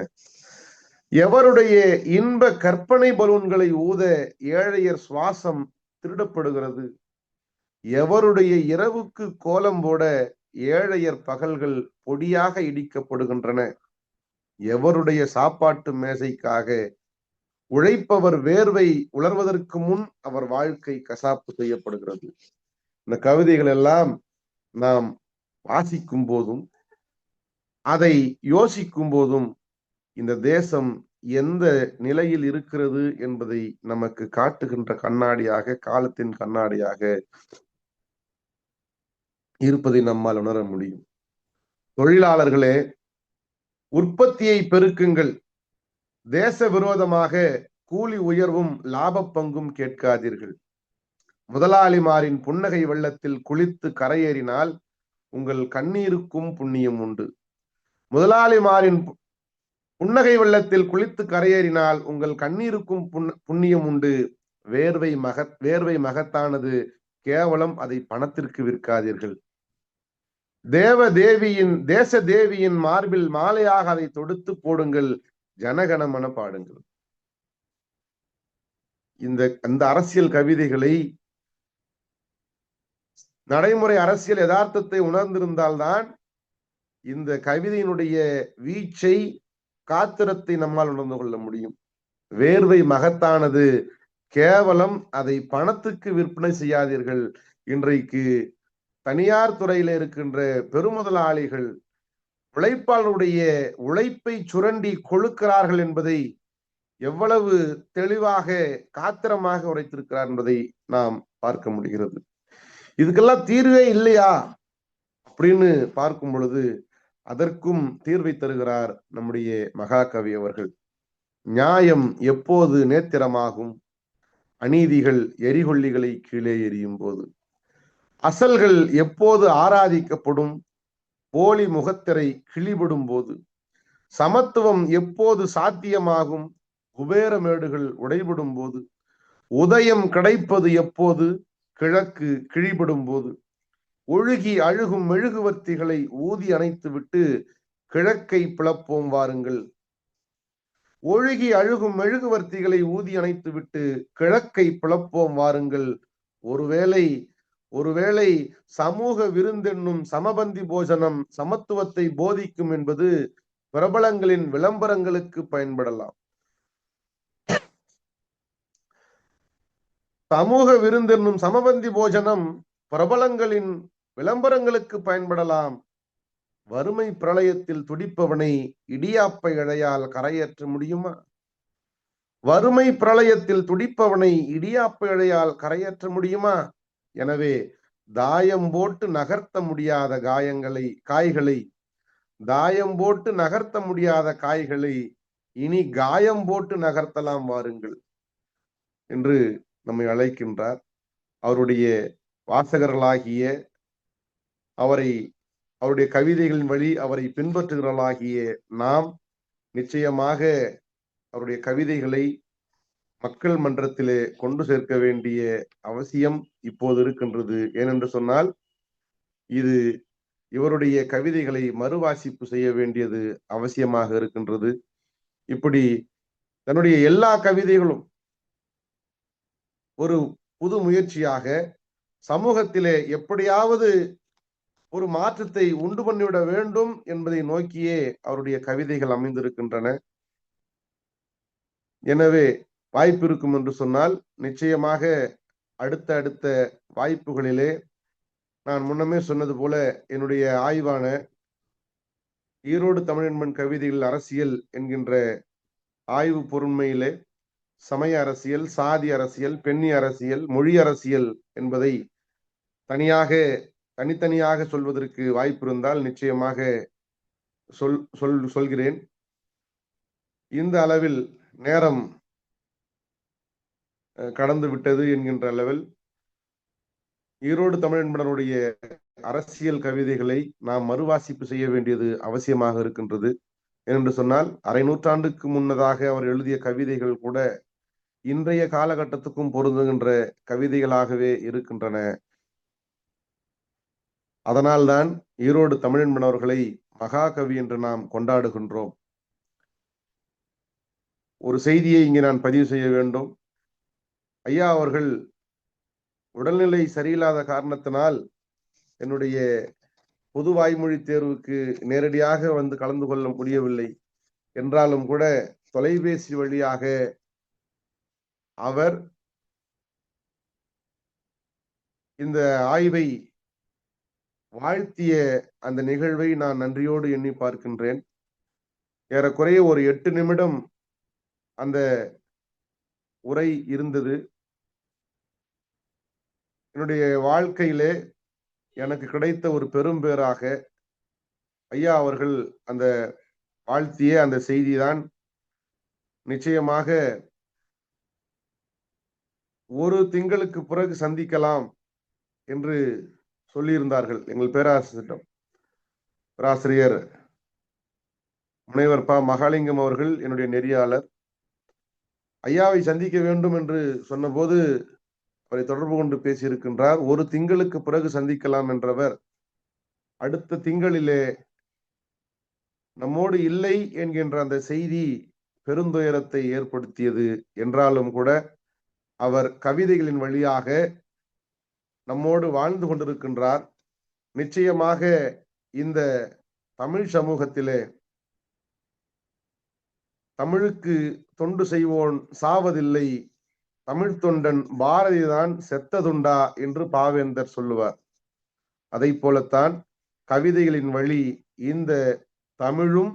எவருடைய இன்ப கற்பனை பலூன்களை ஊத ஏழையர் சுவாசம் திருடப்படுகிறது? எவருடைய இரவுக்கு கோலம் போட ஏழையர் பகல்கள் பொடியாக இடிக்கப்படுகின்றன? எவருடைய சாப்பாட்டு மேசைக்காக உழைப்பவர் வேர்வை உலர்வதற்கு முன் அவர் வாழ்க்கை கசாப்பு செய்யப்படுகிறது? இந்த கவிதைகள் எல்லாம் நாம் வாசிக்கும் போதும் அதை யோசிக்கும் போதும் இந்த தேசம் எந்த நிலையில் இருக்கிறது என்பதை நமக்கு காட்டுகின்ற கண்ணாடியாக, காலத்தின் கண்ணாடியாக இருப்பதை நம்மால் உணர முடியும். தொழிலாளர்களே, உற்பத்தியை பெருக்குங்கள். தேச விரோதமாக கூலி உயர்வும் லாப பங்கும் கேட்காதீர்கள். முதலாளிமாரின் புன்னகை வெள்ளத்தில் குளித்து கரையேறினால் உங்கள் கண்ணீருக்கும் புண்ணியம் உண்டு. முதலாளிமாரின் புன்னகை வெள்ளத்தில் குளித்து கரையேறினால் உங்கள் கண்ணீருக்கும் புண்ணியம் உண்டு. வேர்வை மகத்தானது, கேவலம் அதை பணத்திற்கு விற்காதீர்கள். தேச தேவியின் மார்பில் மாலையாக அதை தொடுத்து போடுங்கள், ஜனகணமன பாடுங்கள். அந்த அரசியல் கவிதைகளை, நடைமுறை அரசியல் யதார்த்தத்தை உணர்ந்திருந்தால்தான் இந்த கவிதையினுடைய வீச்சை, காத்திரத்தை நம்மால் உணர்ந்து கொள்ள முடியும். வேர்வை மகத்தானது, கேவலம் அதை பணத்துக்கு விற்பனை செய்யாதீர்கள். இன்றைக்கு தனியார் துறையில இருக்கின்ற பெருமுதலாளிகள் உழைப்பாளருடைய உழைப்பை சுரண்டி கொழுக்கிறார்கள் என்பதை எவ்வளவு தெளிவாக, காத்திரமாக உரைத்திருக்கிறார் என்பதை நாம் பார்க்க முடிகிறது. இதுக்கெல்லாம் தீர்வே இல்லையா அப்படின்னு பார்க்கும் பொழுது அதற்கும் தீர்வை தருகிறார் நம்முடைய மகாகவி அவர்கள். நியாயம் எப்போது நேத்திரமாகும்? அநீதிகள் எரிகொல்லிகளை கீழே எரியும் போது. அசல்கள் எப்போது ஆராதிக்கப்படும்? போலி முகத்திரை கிழிபடும் போது. சமத்துவம் எப்போது சாத்தியமாகும்? குபேரமேடுகள் உடைபடும் போது. உதயம் கிடைப்பது எப்போது? கிழக்கு கிழிபடும் போது. ஒழுகி அழுகும் மெழுகுவர்த்திகளை ஊதி அணைத்து விட்டு கிழக்கை பிளப்போம் வாருங்கள். ஒழுகி அழுகும் மெழுகுவர்த்திகளை ஊதி அணைத்துவிட்டு கிழக்கை பிளப்போம் வாருங்கள். ஒருவேளை சமூக விருந்தென்னும் சமபந்தி போஜனம் சமத்துவத்தை போதிக்கும் என்பது பிரபலங்களின் விளம்பரங்களுக்கு பயன்படலாம். சமூக விருந்தென்னும் சமபந்தி போஜனம் பிரபலங்களின் விளம்பரங்களுக்கு பயன்படலாம். வறுமை பிரளயத்தில் துடிப்பவனை இடியாப்ப இழையால் கரையேற்ற முடியுமா? வறுமை பிரளயத்தில் துடிப்பவனை இடியாப்ப இழையால் கரையேற்ற முடியுமா? எனவே தாயம் போட்டு நகர்த்த முடியாத காய்களை தாயம் போட்டு நகர்த்த முடியாத காய்களை இனி காயம் போட்டு நகர்த்தலாம் வாருங்கள் என்று நம்மை அழைக்கின்றார். அவருடைய வாசகர்களாகிய அவருடைய கவிதைகளின் வழி அவரை பின்பற்றுகிறவர்களாகிய நாம் நிச்சயமாக அவருடைய கவிதைகளை மக்கள் மன்றத்திலே கொண்டு சேர்க்க வேண்டிய அவசியம் இப்போது இருக்கின்றது. ஏனென்று சொன்னால் இது இவருடைய கவிதைகளை மறுவாசிப்பு செய்ய வேண்டியது அவசியமாக இருக்கின்றது. இப்படி தன்னுடைய எல்லா கவிதைகளும் ஒரு புது முயற்சியாக சமூகத்திலே எப்படியாவது ஒரு மாற்றத்தை உண்டு பண்ணிவிட வேண்டும் என்பதை நோக்கியே அவருடைய கவிதைகள் அமைந்திருக்கின்றன. எனவே வாய்ப்பு இருக்கும் என்று சொன்னால் நிச்சயமாக அடுத்த வாய்ப்புகளிலே நான் முன்னமே சொன்னது போல என்னுடைய ஆய்வான ஈரோடு தமிழன்பன் கவிதைகள் அரசியல் என்கின்ற ஆய்வு பொருண்மையிலே சமய அரசியல், சாதி அரசியல், பெண்ணி அரசியல், மொழி அரசியல் என்பதை தனித்தனியாக சொல்வதற்கு வாய்ப்பு இருந்தால் நிச்சயமாக சொல்கிறேன். இந்த அளவில் நேரம் கடந்து விட்டது என்கின்ற அளவில் ஈரோடு தமிழன்பனுடைய அரசியல் கவிதைகளை நாம் மறுவாசிப்பு செய்ய வேண்டியது அவசியமாக இருக்கின்றது. ஏனென்று சொன்னால் அரை நூற்றாண்டுக்கு முன்னதாக அவர் எழுதிய கவிதைகள் கூட இன்றைய காலகட்டத்துக்கும் பொருந்துகின்ற கவிதைகளாகவே இருக்கின்றன. அதனால்தான் ஈரோடு தமிழன்பன் அவர்களை மகாகவி என்று நாம் கொண்டாடுகின்றோம். ஒரு செய்தியை இங்கே நான் பதிவு செய்ய வேண்டும். ஐயா அவர்கள் உடல்நிலை சரியில்லாத காரணத்தினால் என்னுடைய பொது வாய்மொழி தேர்வுக்கு நேரடியாக வந்து கலந்து கொள்ள முடியவில்லை என்றாலும் கூட தொலைபேசி வழியாக அவர் இந்த ஆய்வை வாழ்த்திய அந்த நிகழ்வை நான் நன்றியோடு எண்ணி பார்க்கின்றேன். ஏறக்குறைய ஒரு 8 நிமிடம் அந்த உரை இருந்தது. என்னுடைய வாழ்க்கையிலே எனக்கு கிடைத்த ஒரு பெரும்பேறாக ஐயா அவர்கள் அந்த வாழ்த்திய அந்த செய்திதான். நிச்சயமாக ஒரு திங்களுக்கு பிறகு சந்திக்கலாம் என்று சொல்லியிருந்தார்கள் எங்கள் பேராசிரியர் முனைவர் ப. மகாலிங்கம் அவர்கள், என்னுடைய நெறியாளர். ஐயாவை சந்திக்க வேண்டும் என்று சொன்னபோது அவரை தொடர்பு கொண்டு பேசியிருக்கின்றார். ஒரு திங்களுக்கு பிறகு சந்திக்கலாம் என்றவர் அடுத்த திங்களிலே நம்மோடு இல்லை என்கின்ற அந்த செய்தி பெருந்துயரத்தை ஏற்படுத்தியது. என்றாலும் கூட அவர் கவிதைகளின் வழியாக நம்மோடு வாழ்ந்து கொண்டிருக்கின்றார். நிச்சயமாக இந்த தமிழ் சமூகத்திலே தமிழுக்கு தொண்டு செய்வோன் சாவதில்லை, தமிழ் தொண்டன் பாரதிதான் செத்ததுண்டா என்று பாவேந்தர் சொல்லுவார். அதை போலத்தான் கவிதைகளின் வழி இந்த தமிழும்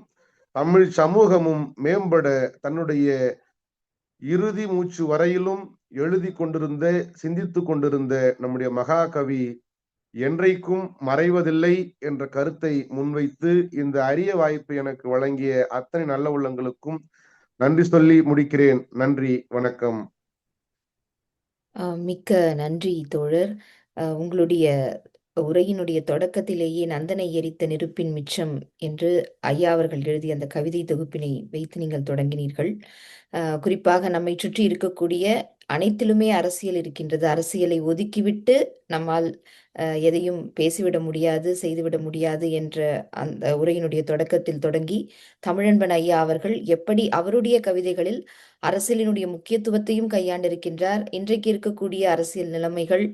தமிழ் சமூகமும் மேம்பட தன்னுடைய இறுதி மூச்சு வரையிலும் எழுதி கொண்டிருந்த, சிந்தித்து கொண்டிருந்த நம்முடைய மகாகவி என்றைக்கும் மறைவதில்லை என்ற கருத்தை முன்வைத்து இந்த அரிய வாய்ப்பு எனக்கு வழங்கிய அத்தனை நல்ல உள்ளங்களுக்கும் நன்றி சொல்லி முடிக்கிறேன். நன்றி, வணக்கம். மிக்க நன்றி தோழர். உங்களுடைய உரையினுடைய தொடக்கத்திலேயே நந்தனை எரித்த நெருப்பின் மிச்சம் என்று ஐயா அவர்கள் எழுதிய அந்த கவிதை தொகுப்பினை வைத்து நீங்கள் தொடங்கினீர்கள். குறிப்பாக நம்மை சுற்றி இருக்கக்கூடிய அனைத்திலுமே அரசியல் இருக்கின்றது. அரசியலை ஒதுக்கிவிட்டு நம்மால் எதையும் பேசிவிட முடியாது, செய்துவிட முடியாது என்ற அந்த உரையினுடைய தொடக்கத்தில் தொடங்கி தமிழன்பன் ஐயா அவர்கள் எப்படி அவருடைய கவிதைகளில் அரசியலினுடைய முக்கியத்துவத்தையும் கையாண்டிருக்கின்றார். இன்றைக்கு இருக்கக்கூடிய அரசியல் நிலைமைகள்,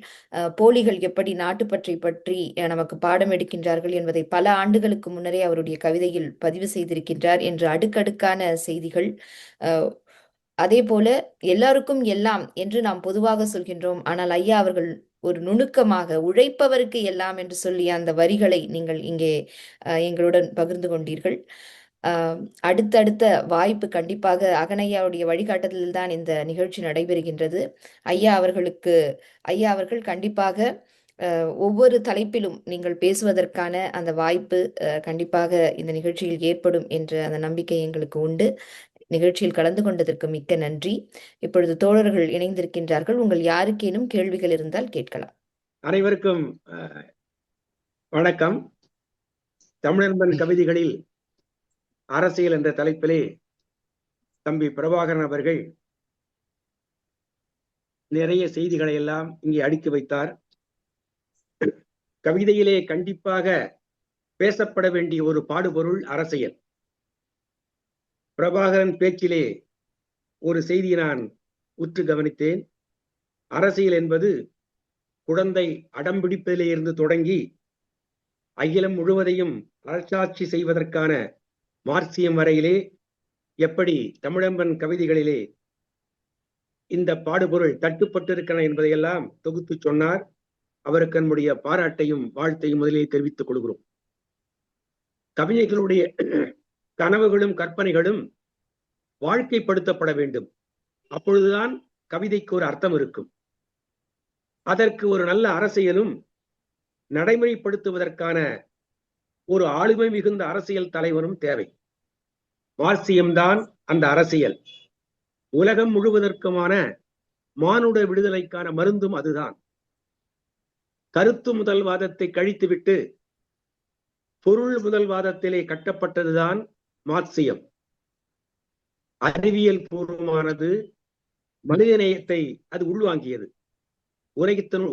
போலிகள் எப்படி நாட்டுப்பற்றை பற்றி நமக்கு பாடம் எடுக்கின்றார்கள் என்பதை பல ஆண்டுகளுக்கு முன்னரே அவருடைய கவிதையில் பதிவு செய்திருக்கின்றார் என்று அடுக்கடுக்கான செய்திகள். அதே போல எல்லாருக்கும் எல்லாம் என்று நாம் பொதுவாக சொல்கின்றோம். ஆனால் ஐயா அவர்கள் ஒரு நுணுக்கமாக உழைப்பவருக்கு எல்லாம் என்று சொல்லி அந்த வரிகளை நீங்கள் இங்கே எங்களுடன் பகிர்ந்து கொண்டீர்கள். அடுத்தடுத்த வாய்ப்பு கண்டிப்பாக அகனையாவுடைய வழிகாட்டுதலில் தான் இந்த நிகழ்ச்சி நடைபெறுகின்றது. ஐயா அவர்கள் கண்டிப்பாக ஒவ்வொரு தலைப்பிலும் நீங்கள் பேசுவதற்கான அந்த வாய்ப்பு கண்டிப்பாக இந்த நிகழ்ச்சியில் ஏற்படும் என்ற அந்த நம்பிக்கை எங்களுக்கு உண்டு. நிகழ்ச்சியில் கலந்து கொண்டதற்கு மிக்க நன்றி. இப்பொழுது தோழர்கள் இணைந்திருக்கின்றார்கள். உங்கள் யாருக்கேனும் கேள்விகள் இருந்தால் கேட்கலாம். அனைவருக்கும் வணக்கம். தமிழன்பன் கவிதைகளில் அரசியல் என்ற தலைப்பிலே தம்பி பிரபாகரன் அவர்கள் நிறைய செய்திகளை எல்லாம் இங்கே அடுக்கி வைத்தார். கவிதையிலே கண்டிப்பாக பேசப்பட வேண்டிய ஒரு பாடுபொருள் அரசியல். பிரபாகரன் பேச்சிலே ஒரு செய்தியை நான் உற்று கவனித்தேன். அரசியல் என்பது குழந்தை அடம்பிடிப்பதிலே இருந்து தொடங்கி அகிலம் முழுவதையும் அரசாட்சி செய்வதற்கான மார்க்சியம் வரையிலே எப்படி தமிழன்பன் கவிதைகளிலே இந்த பாடுபொருள் தட்டுப்பட்டிருக்கின்றன என்பதையெல்லாம் தொகுத்து சொன்னார். அவருக்கு நம்முடைய பாராட்டையும் வாழ்த்தையும் முதலிலே தெரிவித்துக் கொள்கிறோம். கவிஞர்களுடைய கனவுகளும் கற்பனைகளும் வாழ்க்கைப்படுத்தப்பட வேண்டும். அப்பொழுதுதான் கவிதைக்கு ஒரு அர்த்தம் இருக்கும். அதற்கு ஒரு நல்ல அரசியலும் நடைமுறைப்படுத்துவதற்கான ஒரு ஆளுமை மிகுந்த அரசியல் தலைவரும் தேவை. மார்க்சியம்தான் அந்த அரசியல். உலகம் முழுவதற்குமான மானுட விடுதலைக்கான மருந்தும் அதுதான். கருத்து முதல்வாதத்தை கழித்துவிட்டு பொருள் முதல்வாதத்திலே கட்டப்பட்டதுதான் மார்க்சியம். அறிவியல் பூர்வமானது, மனிதநேயத்தை அது உள்வாங்கியது.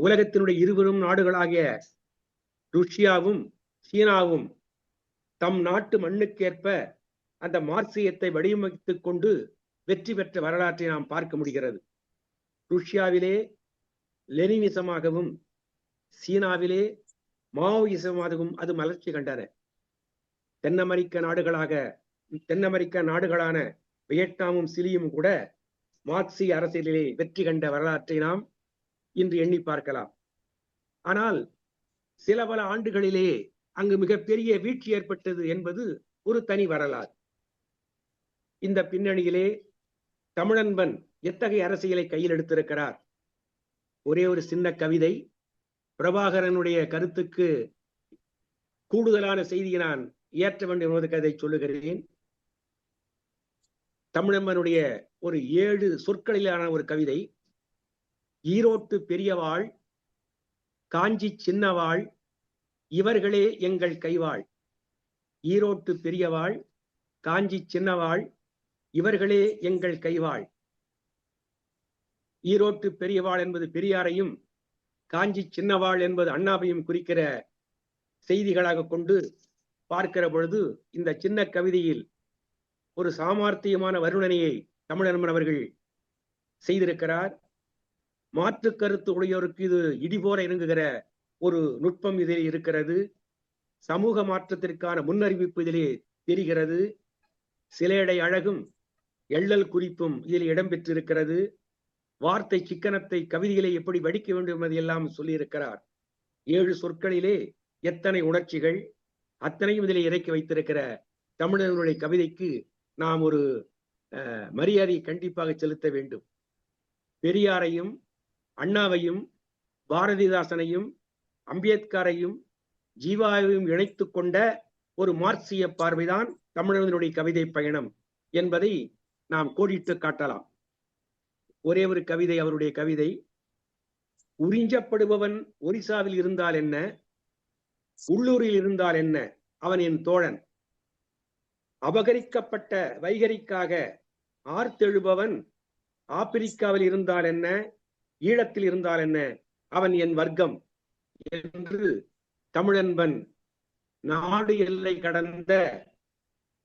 உலகத்தினுடைய இருவரும் நாடுகளாகிய ருஷ்யாவும் சீனாவும் தம் நாட்டு மண்ணுக்கேற்ப அந்த மார்க்சியத்தை வடிவமைத்துக் கொண்டு வெற்றி பெற்ற வரலாற்றை நாம் பார்க்க முடிகிறது. ருஷ்யாவிலே லெனினிசமாகவும் சீனாவிலே மாவோயிசமாகவும் அது மலர்ச்சி கண்டன. தென் அமெரிக்க நாடுகளான வியட்நாமும் சிலியும் கூட மார்க்சிய அரசியலிலே வெற்றி கண்ட வரலாற்றை நாம் இன்று எண்ணி பார்க்கலாம். ஆனால் சில பல ஆண்டுகளிலே அங்கு மிகப்பெரிய வீழ்ச்சி ஏற்பட்டது என்பது ஒரு தனி வரலாறு. இந்த பின்னணியிலே தமிழன்பன் எத்தகைய அரசியலை கையில் எடுத்திருக்கிறார்? ஒரே ஒரு சின்ன கவிதை. பிரபாகரனுடைய கருத்துக்கு கூடுதலான செய்தியை நான் ஏற்ற வேண்டும் என்பதற்கு அதை சொல்லுகிறேன். தமிழன்பனுடைய ஒரு 7 சொற்களிலான ஒரு கவிதை. ஈரோட்டு பெரியவாள், காஞ்சி சின்னவாள், இவர்களே எங்கள் கைவாள். ஈரோட்டு பெரியவாள், காஞ்சி சின்னவாள், இவர்களே எங்கள் கைவாள். ஈரோட்டு பெரியவாள் என்பது பெரியாரையும், காஞ்சி சின்னவாள் என்பது அண்ணாவையும் குறிக்கிற செய்திகளாக கொண்டு பார்க்கிற பொழுது இந்த சின்ன கவிதையில் ஒரு சாமர்த்தியமான வருணனையை தமிழன்பன் அவர்கள் செய்திருக்கிறார். மாற்று கருத்து உடையோருக்கு இது இடிபோர இறங்குகிற ஒரு நுட்பம் இதில் இருக்கிறது. சமூக மாற்றத்திற்கான முன்னறிவிப்பு இதிலே தெரிகிறது. சிலையடை அழகும் எள்ளல் குறிப்பும் இதில் இடம்பெற்றிருக்கிறது. வார்த்தை சிக்கனத்தை கவிதைகளை எப்படி வடிக்க வேண்டும் என்பதையெல்லாம் சொல்லியிருக்கிறார். 7 சொற்களிலே எத்தனை உணர்ச்சிகள், அத்தனையும் இதிலே இறக்கி வைத்திருக்கிற தமிழர்களுடைய கவிதைக்கு நாம் ஒரு மரியாதை கண்டிப்பாக செலுத்த வேண்டும். பெரியாரையும் அண்ணாவையும் பாரதிதாசனையும் அம்பேத்கரையும் ஜீவாவையும் இணைத்துக் கொண்ட ஒரு மார்க்சிய பார்வைதான் தமிழர்களுடைய கவிதை பயணம் என்பதை நாம் கோடிட்டு காட்டலாம். ஒரே ஒரு கவிதை, அவருடைய கவிதை. உறிஞ்சப்படுபவன் ஒரிசாவில் இருந்தால் என்ன, உள்ளூரில் இருந்தால் என்ன, அவன் என் தோழன். அபகரிக்கப்பட்ட வைகரிக்காக ஆர்த்தெழுபவன் ஆப்பிரிக்காவில் இருந்தால் என்ன, ஈழத்தில் இருந்தால் என்ன, அவன் என் வர்க்கம் என்று தமிழன்பன் நாடு எல்லை கடந்த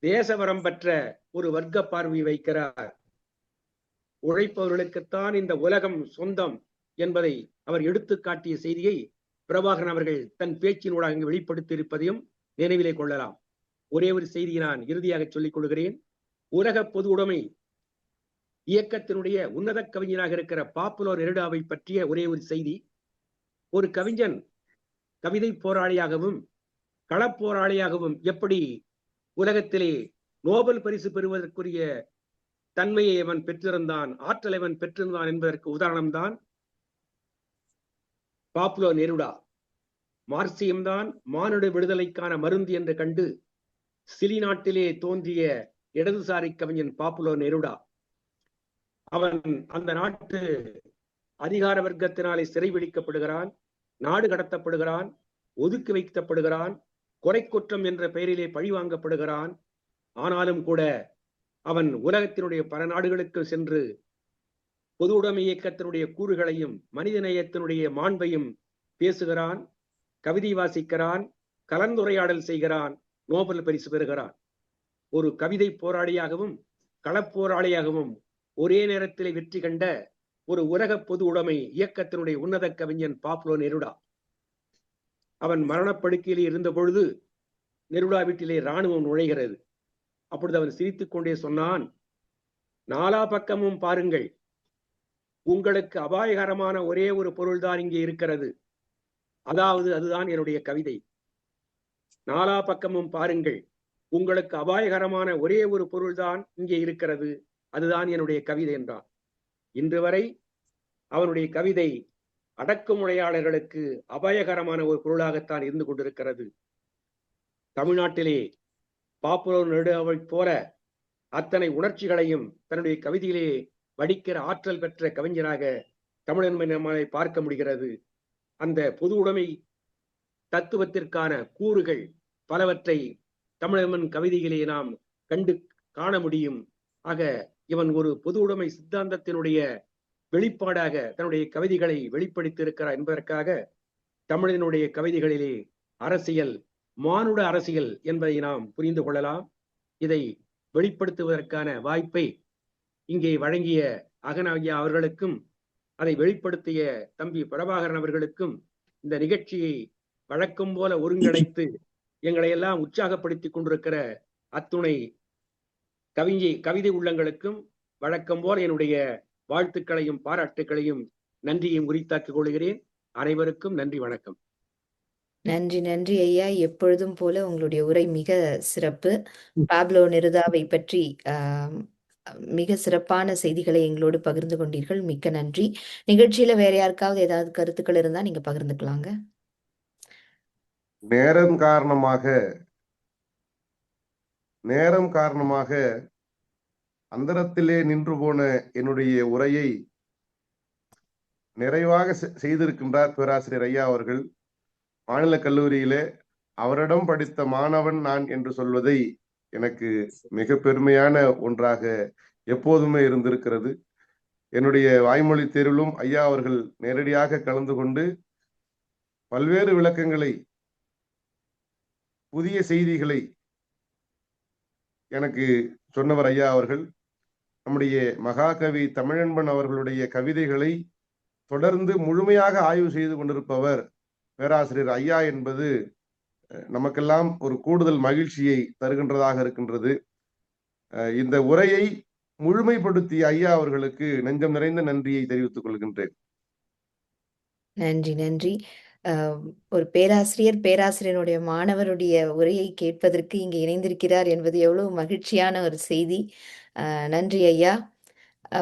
தேசவரம் பெற்ற ஒரு வர்க்க பார்வை வைக்கிறார். உழைப்பவர்களுக்குத்தான் இந்த உலகம் சொந்தம் என்பதை அவர் எடுத்து காட்டிய செய்தியை பிரபாகரன் அவர்கள் தன் பேச்சினூடாக இங்கு வெளிப்படுத்தி இருப்பதையும் நினைவிலே கொள்ளலாம். ஒரே ஒரு செய்தியை நான் இறுதியாக சொல்லிக் கொள்கிறேன். உலக பொது உடைமை இயக்கத்தினுடைய உன்னத கவிஞனாக இருக்கிற பாப்புலோ நெருடாவை பற்றிய ஒரே ஒரு செய்தி. ஒரு கவிஞன் கவிதை போராளியாகவும் களப்போராளியாகவும் எப்படி உலகத்திலே நோபல் பரிசு பெறுவதற்குரிய தன்மையை அவன் பெற்றிருந்தான், ஆற்றலை அவன் பெற்றிருந்தான் என்பதற்கு உதாரணம்தான் பாப்புலோ நெருடா. மார்க்சியம்தான் மானுட விடுதலைக்கான மருந்து என்று கண்டு சிலி நாட்டிலே தோன்றிய இடதுசாரி கவிஞன் பாப்புலோ நெருடா. அவன் அந்த நாட்டு அதிகார வர்க்கத்தினாலே சிறை பிடிக்கப்படுகிறான், நாடு கடத்தப்படுகிறான், ஒதுக்கி வைக்கப்படுகிறான், கொலை குற்றம் என்ற பெயரிலே பழிவாங்கப்படுகிறான். ஆனாலும் கூட அவன் உலகத்தினுடைய பல நாடுகளுக்கு சென்று பொது உடைமை இயக்கத்தினுடைய கூறுகளையும் மனிதநேயத்தினுடைய மாண்பையும் பேசுகிறான், கவிதை வாசிக்கிறான், கலந்துரையாடல் செய்கிறான், நோபல் பரிசு பெறுகிறான். ஒரு கவிதை போராளியாகவும் களப்போராளியாகவும் ஒரே நேரத்தில் வெற்றி கண்ட ஒரு உலக பொது உடைமை இயக்கத்தினுடைய உன்னத கவிஞன் பாப்புலோ நெருடா. அவன் மரணப்படுக்கையிலே இருந்த பொழுது நெருடா வீட்டிலே இராணுவம் நுழைகிறது. அப்பொழுது அவன் சிரித்துக் கொண்டே சொன்னான், நாலா பக்கமும் பாருங்கள், உங்களுக்கு அபாயகரமான ஒரே ஒரு பொருள்தான் இங்கே இருக்கிறது, அதாவது அதுதான் என்னுடைய கவிதை. நாலா பக்கமும் பாருங்கள், உங்களுக்கு அபாயகரமான ஒரே ஒரு பொருள்தான் இங்கே இருக்கிறது, அதுதான் என்னுடைய கவிதை என்றான். இன்று வரை அவனுடைய கவிதை அடக்குமுறையாளர்களுக்கு அபாயகரமான ஒரு பொருளாகத்தான் இருந்து கொண்டிருக்கிறது. தமிழ்நாட்டிலே பாப்புலோ நெருடாவை போல அத்தனை உணர்ச்சிகளையும் தன்னுடைய கவிதையிலே வடிக்கிற ஆற்றல் பெற்ற கவிஞராக தமிழன்மை நம்மளை பார்க்க முடிகிறது. அந்த பொது உடைமை தத்துவத்திற்கான கூறுகள் பலவற்றை தமிழன் கவிதையிலே நாம் கண்டு காண முடியும். ஆக இவன் ஒரு பொது உடைமை சித்தாந்தத்தினுடைய வெளிப்பாடாக தன்னுடைய கவிதைகளை வெளிப்படுத்தி இருக்கிறார் என்பதற்காக தமிழனுடைய கவிதைகளிலே அரசியல், மானுட அரசியல் என்பதை நாம் புரிந்து கொள்ளலாம். இதை வெளிப்படுத்துவதற்கான வாய்ப்பை இங்கே வழங்கிய அகநாயகா அவர்களுக்கும் அதை வெளிப்படுத்திய தம்பி பிரபாகரன் அவர்களுக்கும் இந்த நிகழ்ச்சியை வழக்கம் போல ஒருங்கிணைத்து எங்களை எல்லாம் உற்சாகப்படுத்தி கொண்டிருக்கிற அத்துணை கவிதை உள்ளங்களுக்கும் வழக்கம் போல என்னுடைய வாழ்த்துக்களையும் பாராட்டுக்களையும் நன்றியையும் உரித்தாக்கிக் கொள்கிறேன். அனைவருக்கும் நன்றி, வணக்கம். நன்றி நன்றி ஐயா. எப்பொழுதும் போல உங்களுடைய உரை மிக சிறப்பு. பாப்லோ நெருதாவை பற்றி மிக சிறப்பான செய்திகளை எங்களோடு பகிர்ந்து கொண்டீர்கள். மிக்க நன்றி. நிகழ்ச்சியில வேற யாருக்காவது ஏதாவது கருத்துக்கள் இருந்தா நீங்க பகிர்ந்துக்கலாங்க. நேரம் காரணமாக அந்தரத்திலே நின்று போன என்னுடைய உரையை நிறைவாக செய்திருக்கின்றார் பேராசிரியர் ஐயா அவர்கள். மாநில கல்லூரியிலே அவரிடம் படித்த மாணவன் நான் என்று சொல்வதை எனக்கு மிக பெருமையான ஒன்றாக எப்போதுமே இருந்திருக்கிறது. என்னுடைய வாய்மொழி தேர்விலும் ஐயா அவர்கள் நேரடியாக கலந்து கொண்டு பல்வேறு விளக்கங்களை, புதிய செய்திகளை எனக்கு சொன்னவர் ஐயா அவர்கள். நம்முடைய மகாகவி தமிழன்பன் அவர்களுடைய கவிதைகளை தொடர்ந்து முழுமையாக ஆய்வு செய்து கொண்டிருப்பவர் பேராசிரியர் ஐயா என்பது நமக்கெல்லாம் ஒரு கூடுதல் மகிழ்ச்சியை தருகின்றதாக இருக்கின்றது. இந்த உரையை முழுமைப்படுத்திய ஐயா அவர்களுக்கு நெஞ்சம் நிறைந்த நன்றியை தெரிவித்துக் கொள்கின்றேன். நன்றி நன்றி. ஒரு பேராசிரியருடைய மாணவருடைய உரையை கேட்பதற்கு இங்கே இணைந்திருக்கிறார் என்பது எவ்வளவு மகிழ்ச்சியான ஒரு செய்தி. நன்றி ஐயா.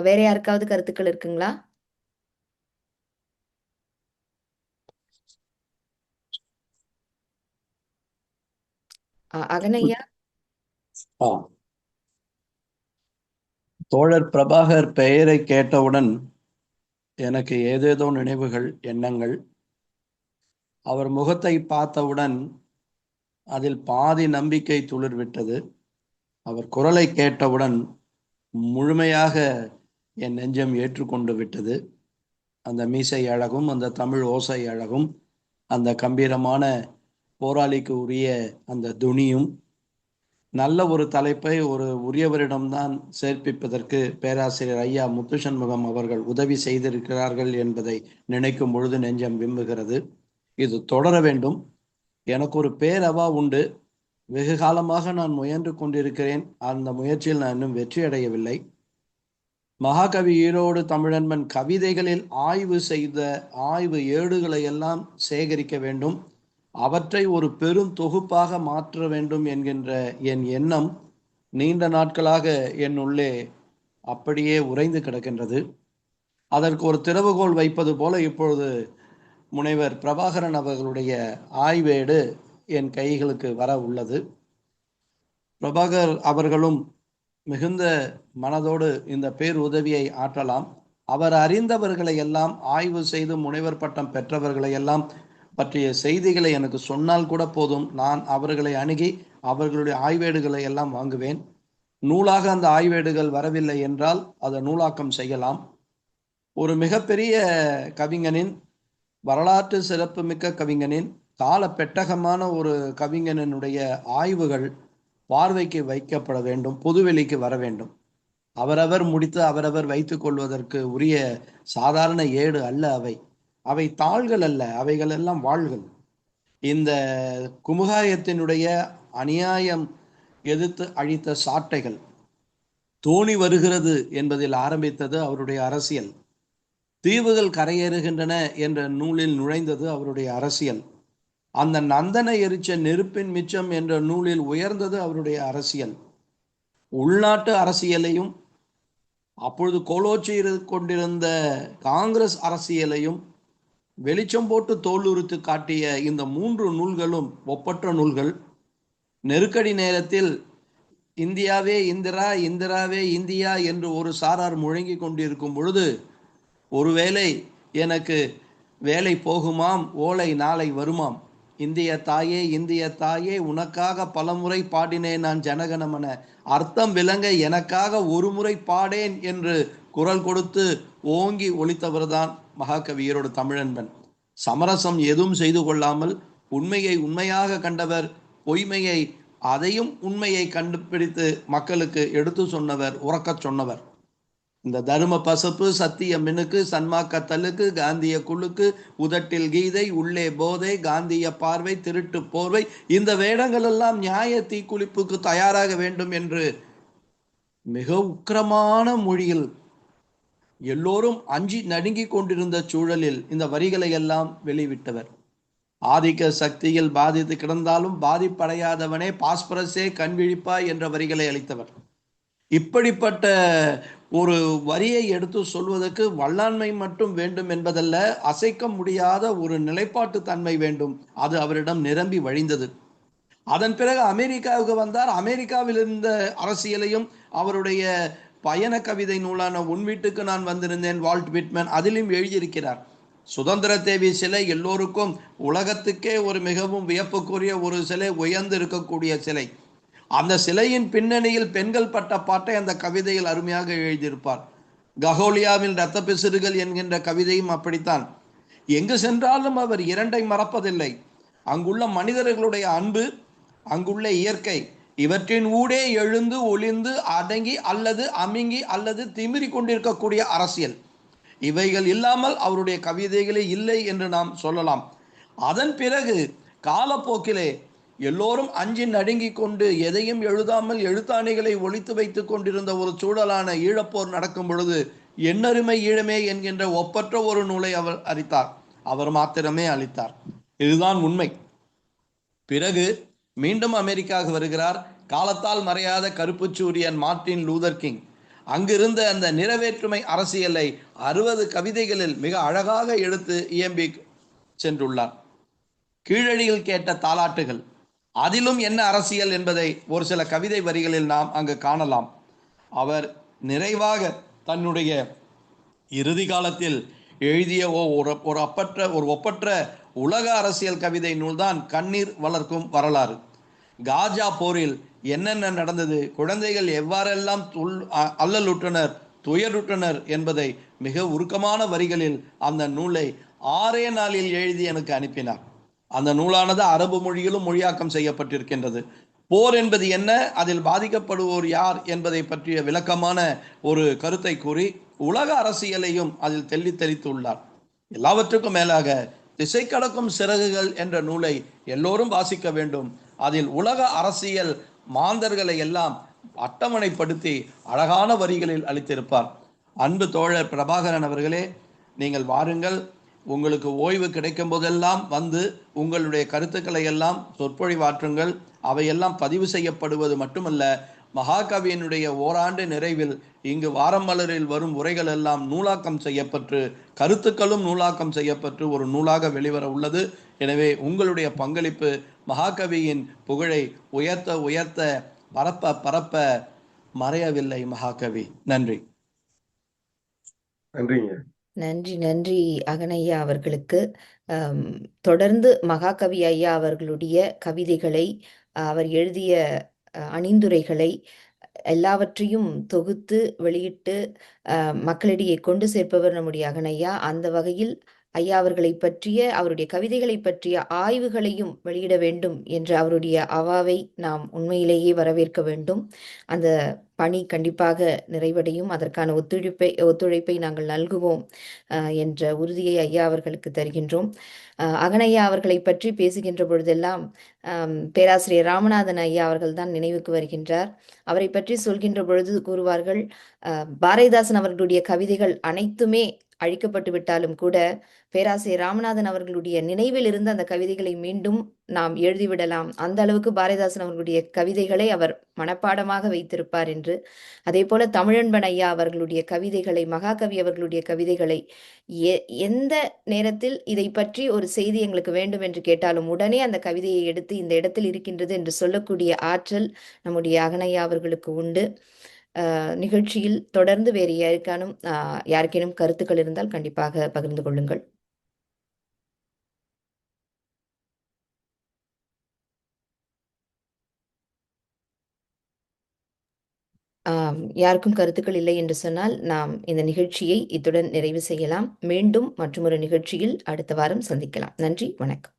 வேற யாருக்காவது கருத்துக்கள் இருக்குங்களா? அகனையா. தோழர் பிரபாகர் பெயரை கேட்டவுடன் எனக்கு ஏதேதோ நினைவுகள், எண்ணங்கள். அவர் முகத்தை பார்த்தவுடன் அதில் பாதி நம்பிக்கை துளிர்விட்டது. அவர் குரலை கேட்டவுடன் முழுமையாக என் நெஞ்சம் ஏற்றுக்கொண்டு விட்டது. அந்த மீசை அழகும், அந்த தமிழ் ஓசை அழகும், அந்த கம்பீரமான போராளிக்கு உரிய அந்த துணியும், நல்ல ஒரு தலைப்பை ஒரு உரியவரிடம்தான் சேர்ப்பிப்பதற்கு பேராசிரியர் ஐயா முத்துசண்முகம் அவர்கள் உதவி செய்திருக்கிறார்கள் என்பதை நினைக்கும் பொழுது நெஞ்சம் விம்முகிறது. இது தொடர வேண்டும். எனக்கு ஒரு பேரவா உண்டு. வெகு காலமாக நான் முயன்று கொண்டிருக்கிறேன். அந்த முயற்சியில் நான் இன்னும் வெற்றி அடையவில்லை. மகாகவி ஈரோடு தமிழன்பன் கவிதைகளில் ஆய்வு செய்த ஆய்வு ஏடுகளை எல்லாம் சேகரிக்க வேண்டும். அவற்றை ஒரு பெரும் தொகுப்பாக மாற்ற வேண்டும் என்கின்ற என் எண்ணம் நீண்ட நாட்களாக என் உள்ளே அப்படியே உறைந்து கிடக்கின்றது. அதற்கு ஒரு திறவுகோல் வைப்பது போல இப்பொழுது முனைவர் பிரபாகரன் அவர்களுடைய ஆய்வேடு என் கைகளுக்கு வர உள்ளது. பிரபாகர் அவர்களும் மிகுந்த மனதோடு இந்த பேருதவியை ஆற்றலாம். அவர் அறிந்தவர்களை எல்லாம் ஆய்வு செய்து முனைவர் பட்டம் பெற்றவர்களை எல்லாம் பற்றிய செய்திகளை எனக்கு சொன்னால் கூட போதும். நான் அவர்களை அணுகி அவர்களுடைய ஆய்வேடுகளை எல்லாம் வாங்குவேன். நூலாக அந்த ஆய்வேடுகள் வரவில்லை என்றால் அதை நூலாக்கம் செய்யலாம். ஒரு மிகப்பெரிய கவிஞனின், வரலாற்று சிறப்புமிக்க கவிஞனின், கால பெட்டகமான ஒரு கவிஞனுடைய ஆய்வுகள் பார்வைக்கு வைக்கப்பட வேண்டும், பொதுவெளிக்கு வர வேண்டும். அவரவர் முடித்து அவரவர் வைத்துக் கொள்வதற்கு உரிய சாதாரண ஏடு அல்ல அவை. அவை தாள்கள் அல்ல, அவைகள் எல்லாம் வாள்கள். இந்த குமுகாயத்தினுடைய அநியாயம் எதிர்த்து அழித்த சாட்டைகள். தோணி வருகிறது என்பதில் ஆரம்பித்தது அவருடைய அரசியல். தீவுகள் கரையேறுகின்றன என்ற நூலில் நுழைந்தது அவருடைய அரசியல். அந்த நந்தனை எரிச்ச நெருப்பின் மிச்சம் என்ற நூலில் உயர்ந்தது அவருடைய அரசியல். உள்நாட்டு அரசியலையும் அப்பொழுது கோலோச்சி கொண்டிருந்த காங்கிரஸ் அரசியலையும் வெளிச்சம் போட்டு தோலுரித்து காட்டிய இந்த 3 நூல்களும் ஒப்பற்ற நூல்கள். நெருக்கடி நேரத்தில் இந்தியாவே இந்திரா, இந்திராவே இந்தியா என்று ஒரு சாரார் முழங்கி கொண்டிருக்கும் பொழுது, ஒருவேளை எனக்கு வேலை போகுமாம், ஓலை நாளை வருமாம், இந்திய தாயே இந்திய தாயே உனக்காக பலமுறை பாடினேன் நான் ஜனகணமன, அர்த்தம் விளங்க எனக்காக ஒரு முறை பாடேன் என்று குரல் கொடுத்து ஓங்கி ஒலித்தவர்தான் மகாகவி ஈரோடு தமிழன்பன். சமரசம் எதுவும் செய்து கொள்ளாமல் உண்மையை உண்மையாக கண்டவர், பொய்மையை அதையும் உண்மையை கண்டுபிடித்து மக்களுக்கு எடுத்து சொன்னவர், உறக்கச் சொன்னவர். இந்த தரும பசப்பு, சத்திய மினுக்கு, சன்மாக்க தலுக்கு, காந்திய குழுக்கு, உதட்டில் கீதை, உள்ளே போதை, காந்திய பார்வை, திருட்டு போர்வை, இந்த வேடங்கள் எல்லாம் நியாய தீக்குளிப்புக்கு தயாராக வேண்டும் என்று மிக உக்கிரமான மொழியில் எல்லோரும் அஞ்சி நடுங்கி கொண்டிருந்த சூழலில் இந்த வரிகளை எல்லாம் வெளிவிட்டவர். ஆதிக்க சக்தியில் பாதித்து கிடந்தாலும் பாதிப்படையாதவனே பாஸ்பரஸே கண்விழிப்பாய் என்ற வரிகளை அளித்தவர். இப்படிப்பட்ட ஒரு வரியை எடுத்து சொல்வதற்கு வல்லாண்மை மட்டும் வேண்டும் என்பதல்ல, அசைக்க முடியாத ஒரு நிலைப்பாட்டு தன்மை வேண்டும். அது அவரிடம் நிரம்பி வழிந்தது. அதன் பிறகு அமெரிக்காவுக்கு வந்தார். அமெரிக்காவில் இருந்த அரசியலையும் அவருடைய பயண கவிதை நூலான உன் வீட்டுக்கு நான் வந்திருந்தேன், வால்ட் விட்மன், அதிலும் எழுதியிருக்கிறார். சுதந்திர தேவி சிலை எல்லோருக்கும் உலகத்துக்கே ஒரு மிகவும் வியப்புக்குரிய ஒரு சிலை, உயர்ந்து இருக்கக்கூடிய சிலை. அந்த சிலையின் பின்னணியில் பெண்கள் பட்ட பாட்டை அந்த கவிதையில் அருமையாக எழுதியிருப்பார். ககோலியாவின் இரத்த பிசிறுகள் என்கின்ற கவிதையும் அப்படித்தான். எங்கு சென்றாலும் அவர் இரண்டை மறப்பதில்லை. அங்குள்ள மனிதர்களுடைய அன்பு, அங்குள்ள இயற்கை, இவற்றின் ஊடே எழுந்து ஒளிந்து அடங்கி அல்லது அமிங்கி அல்லது திமிரி கொண்டிருக்கக்கூடிய அரசியல், இவைகள் இல்லாமல் அவருடைய கவிதைகளே இல்லை என்று நாம் சொல்லலாம். அதன் பிறகு காலப்போக்கிலே எல்லோரும் அஞ்சி நடுங்கி கொண்டு எதையும் எழுதாமல் எழுத்தாணிகளை ஒழித்து வைத்துக் கொண்டிருந்த ஒரு சூழலான ஈழப்போர் நடக்கும் பொழுது எண்ணருமை ஈழமே என்கின்ற ஒப்பற்ற ஒரு நூலை அவர் அளித்தார். அவர் மாத்திரமே அளித்தார். இதுதான் உண்மை. பிறகு மீண்டும் அமெரிக்காவுக்கு வருகிறார். காலத்தால் மறையாத கருப்பு சூரியன் மார்ட்டின் லூதர் கிங். அங்கிருந்த அந்த நிறைவேற்றுமை அரசியலை 60 கவிதைகளில் மிக அழகாக எடுத்து இயம்பி சென்றுள்ளார். கீழடியில் கேட்ட தாலாட்டுகள், அதிலும் என்ன அரசியல் என்பதை ஒரு சில கவிதை வரிகளில் நாம் அங்கு காணலாம். அவர் நிறைவாக தன்னுடைய இறுதி காலத்தில் எழுதிய ஒரு ஒப்பற்ற உலக அரசியல் கவிதை நூல்தான் கண்ணீர் வளர்க்கும் வரலாறு. காஜா போரில் என்னென்ன நடந்தது, குழந்தைகள் எவ்வாறெல்லாம் அல்லலுற்றனர், துயருற்றனர் என்பதை மிக உருக்கமான வரிகளில் அந்த நூலை 6 நாளில் எழுதி எனக்கு அனுப்பினார். அந்த நூலானது அரபு மொழியிலும் மொழியாக்கம் செய்யப்பட்டிருக்கின்றது. போர் என்பது என்ன, அதில் பாதிக்கப்படுவோர் யார் என்பதை பற்றிய விளக்கமான ஒரு கருத்தை கூறி உலக அரசியலையும் அதில் தெளித்துள்ளார். எல்லாவற்றுக்கும் மேலாக திசை கடக்கும் சிறகுகள் என்ற நூலை எல்லோரும் வாசிக்க வேண்டும். அதில் உலக அரசியல் மாந்தர்களை எல்லாம் அட்டவணைப்படுத்தி அழகான வரிகளில் அளித்திருப்பார். அன்பு தோழர் பிரபாகரன் அவர்களே, நீங்கள் வாருங்கள். உங்களுக்கு ஓய்வு கிடைக்கும் போதெல்லாம் வந்து உங்களுடைய கருத்துக்களை எல்லாம் சொற்பொழிவாற்றுங்கள். அவையெல்லாம் பதிவு செய்யப்படுவது மட்டுமல்ல, மகாகவியினுடைய ஓராண்டு நிறைவில் இங்கு வாரம் மலரில் வரும் உரைகள் எல்லாம் நூலாக்கம் செய்யப்பட்டு கருத்துக்களும் நூலாக்கம் செய்யப்பட்டு ஒரு நூலாக வெளிவர உள்ளது. எனவே உங்களுடைய பங்களிப்பு மகாகவியின் புகழை உயர்த்த உயர்த்த பரப்ப பரப்ப மறையவில்லை மகாகவி. நன்றி. நன்றிங்க. நன்றி நன்றி அகனையா அவர்களுக்கு. தொடர்ந்து மகாகவி ஐயா அவர்களுடைய கவிதைகளை, அவர் எழுதிய அணிந்துரைகளை எல்லாவற்றையும் தொகுத்து வெளியிட்டு மக்களிடையே கொண்டு சேர்ப்பவர் நம்முடைய அகனையா. அந்த வகையில் ஐயா அவர்களை பற்றிய, அவருடைய கவிதைகளை பற்றிய ஆய்வுகளையும் வெளியிட வேண்டும் என்ற அவருடைய அவாவை நாம் உண்மையிலேயே வரவேற்க வேண்டும். அந்த பணி கண்டிப்பாக நிறைவடையும். அதற்கான ஒத்துழைப்பை நாங்கள் நல்குவோம் என்ற உறுதியை ஐயா அவர்களுக்கு தருகின்றோம். அகனையா அவர்களை பற்றி பேசுகின்ற பொழுதெல்லாம் பேராசிரியர் ராமநாதன் ஐயா அவர்கள் தான் நினைவுக்கு வருகின்றார். அவரை பற்றி சொல்கின்ற பொழுது கூறுவார்கள், பாரதிதாசன் அவர்களுடைய கவிதைகள் அனைத்துமே அழிக்கப்பட்டு விட்டாலும் கூட பேராசிரியர் ராமநாதன் அவர்களுடைய நினைவில் இருந்து அந்த கவிதைகளை மீண்டும் நாம் எழுதிவிடலாம். அந்த அளவுக்கு பாரதிதாசன் அவர்களுடைய கவிதைகளை அவர் மனப்பாடமாக வைத்திருப்பார் என்று. அதே போல தமிழன்பன் ஐயா அவர்களுடைய கவிதைகளை, மகாகவி அவர்களுடைய கவிதைகளை எந்த நேரத்தில் இதை பற்றி ஒரு செய்தி எங்களுக்கு வேண்டும் என்று கேட்டாலும் உடனே அந்த கவிதையை எடுத்து இந்த இடத்தில் இருக்கின்றது என்று சொல்லக்கூடிய ஆற்றல் நம்முடைய அகனையா அவர்களுக்கு உண்டு. நிகழ்ச்சியில் தொடர்ந்து வேறு யாருக்கேனும் கருத்துக்கள் இருந்தால் கண்டிப்பாக பகிர்ந்து கொள்ளுங்கள். யாருக்கும் கருத்துக்கள் இல்லை என்று சொன்னால் நாம் இந்த நிகழ்ச்சியை இத்துடன் நிறைவு செய்யலாம். மீண்டும் மற்றொரு நிகழ்ச்சியில் அடுத்த வாரம் சந்திக்கலாம். நன்றி, வணக்கம்.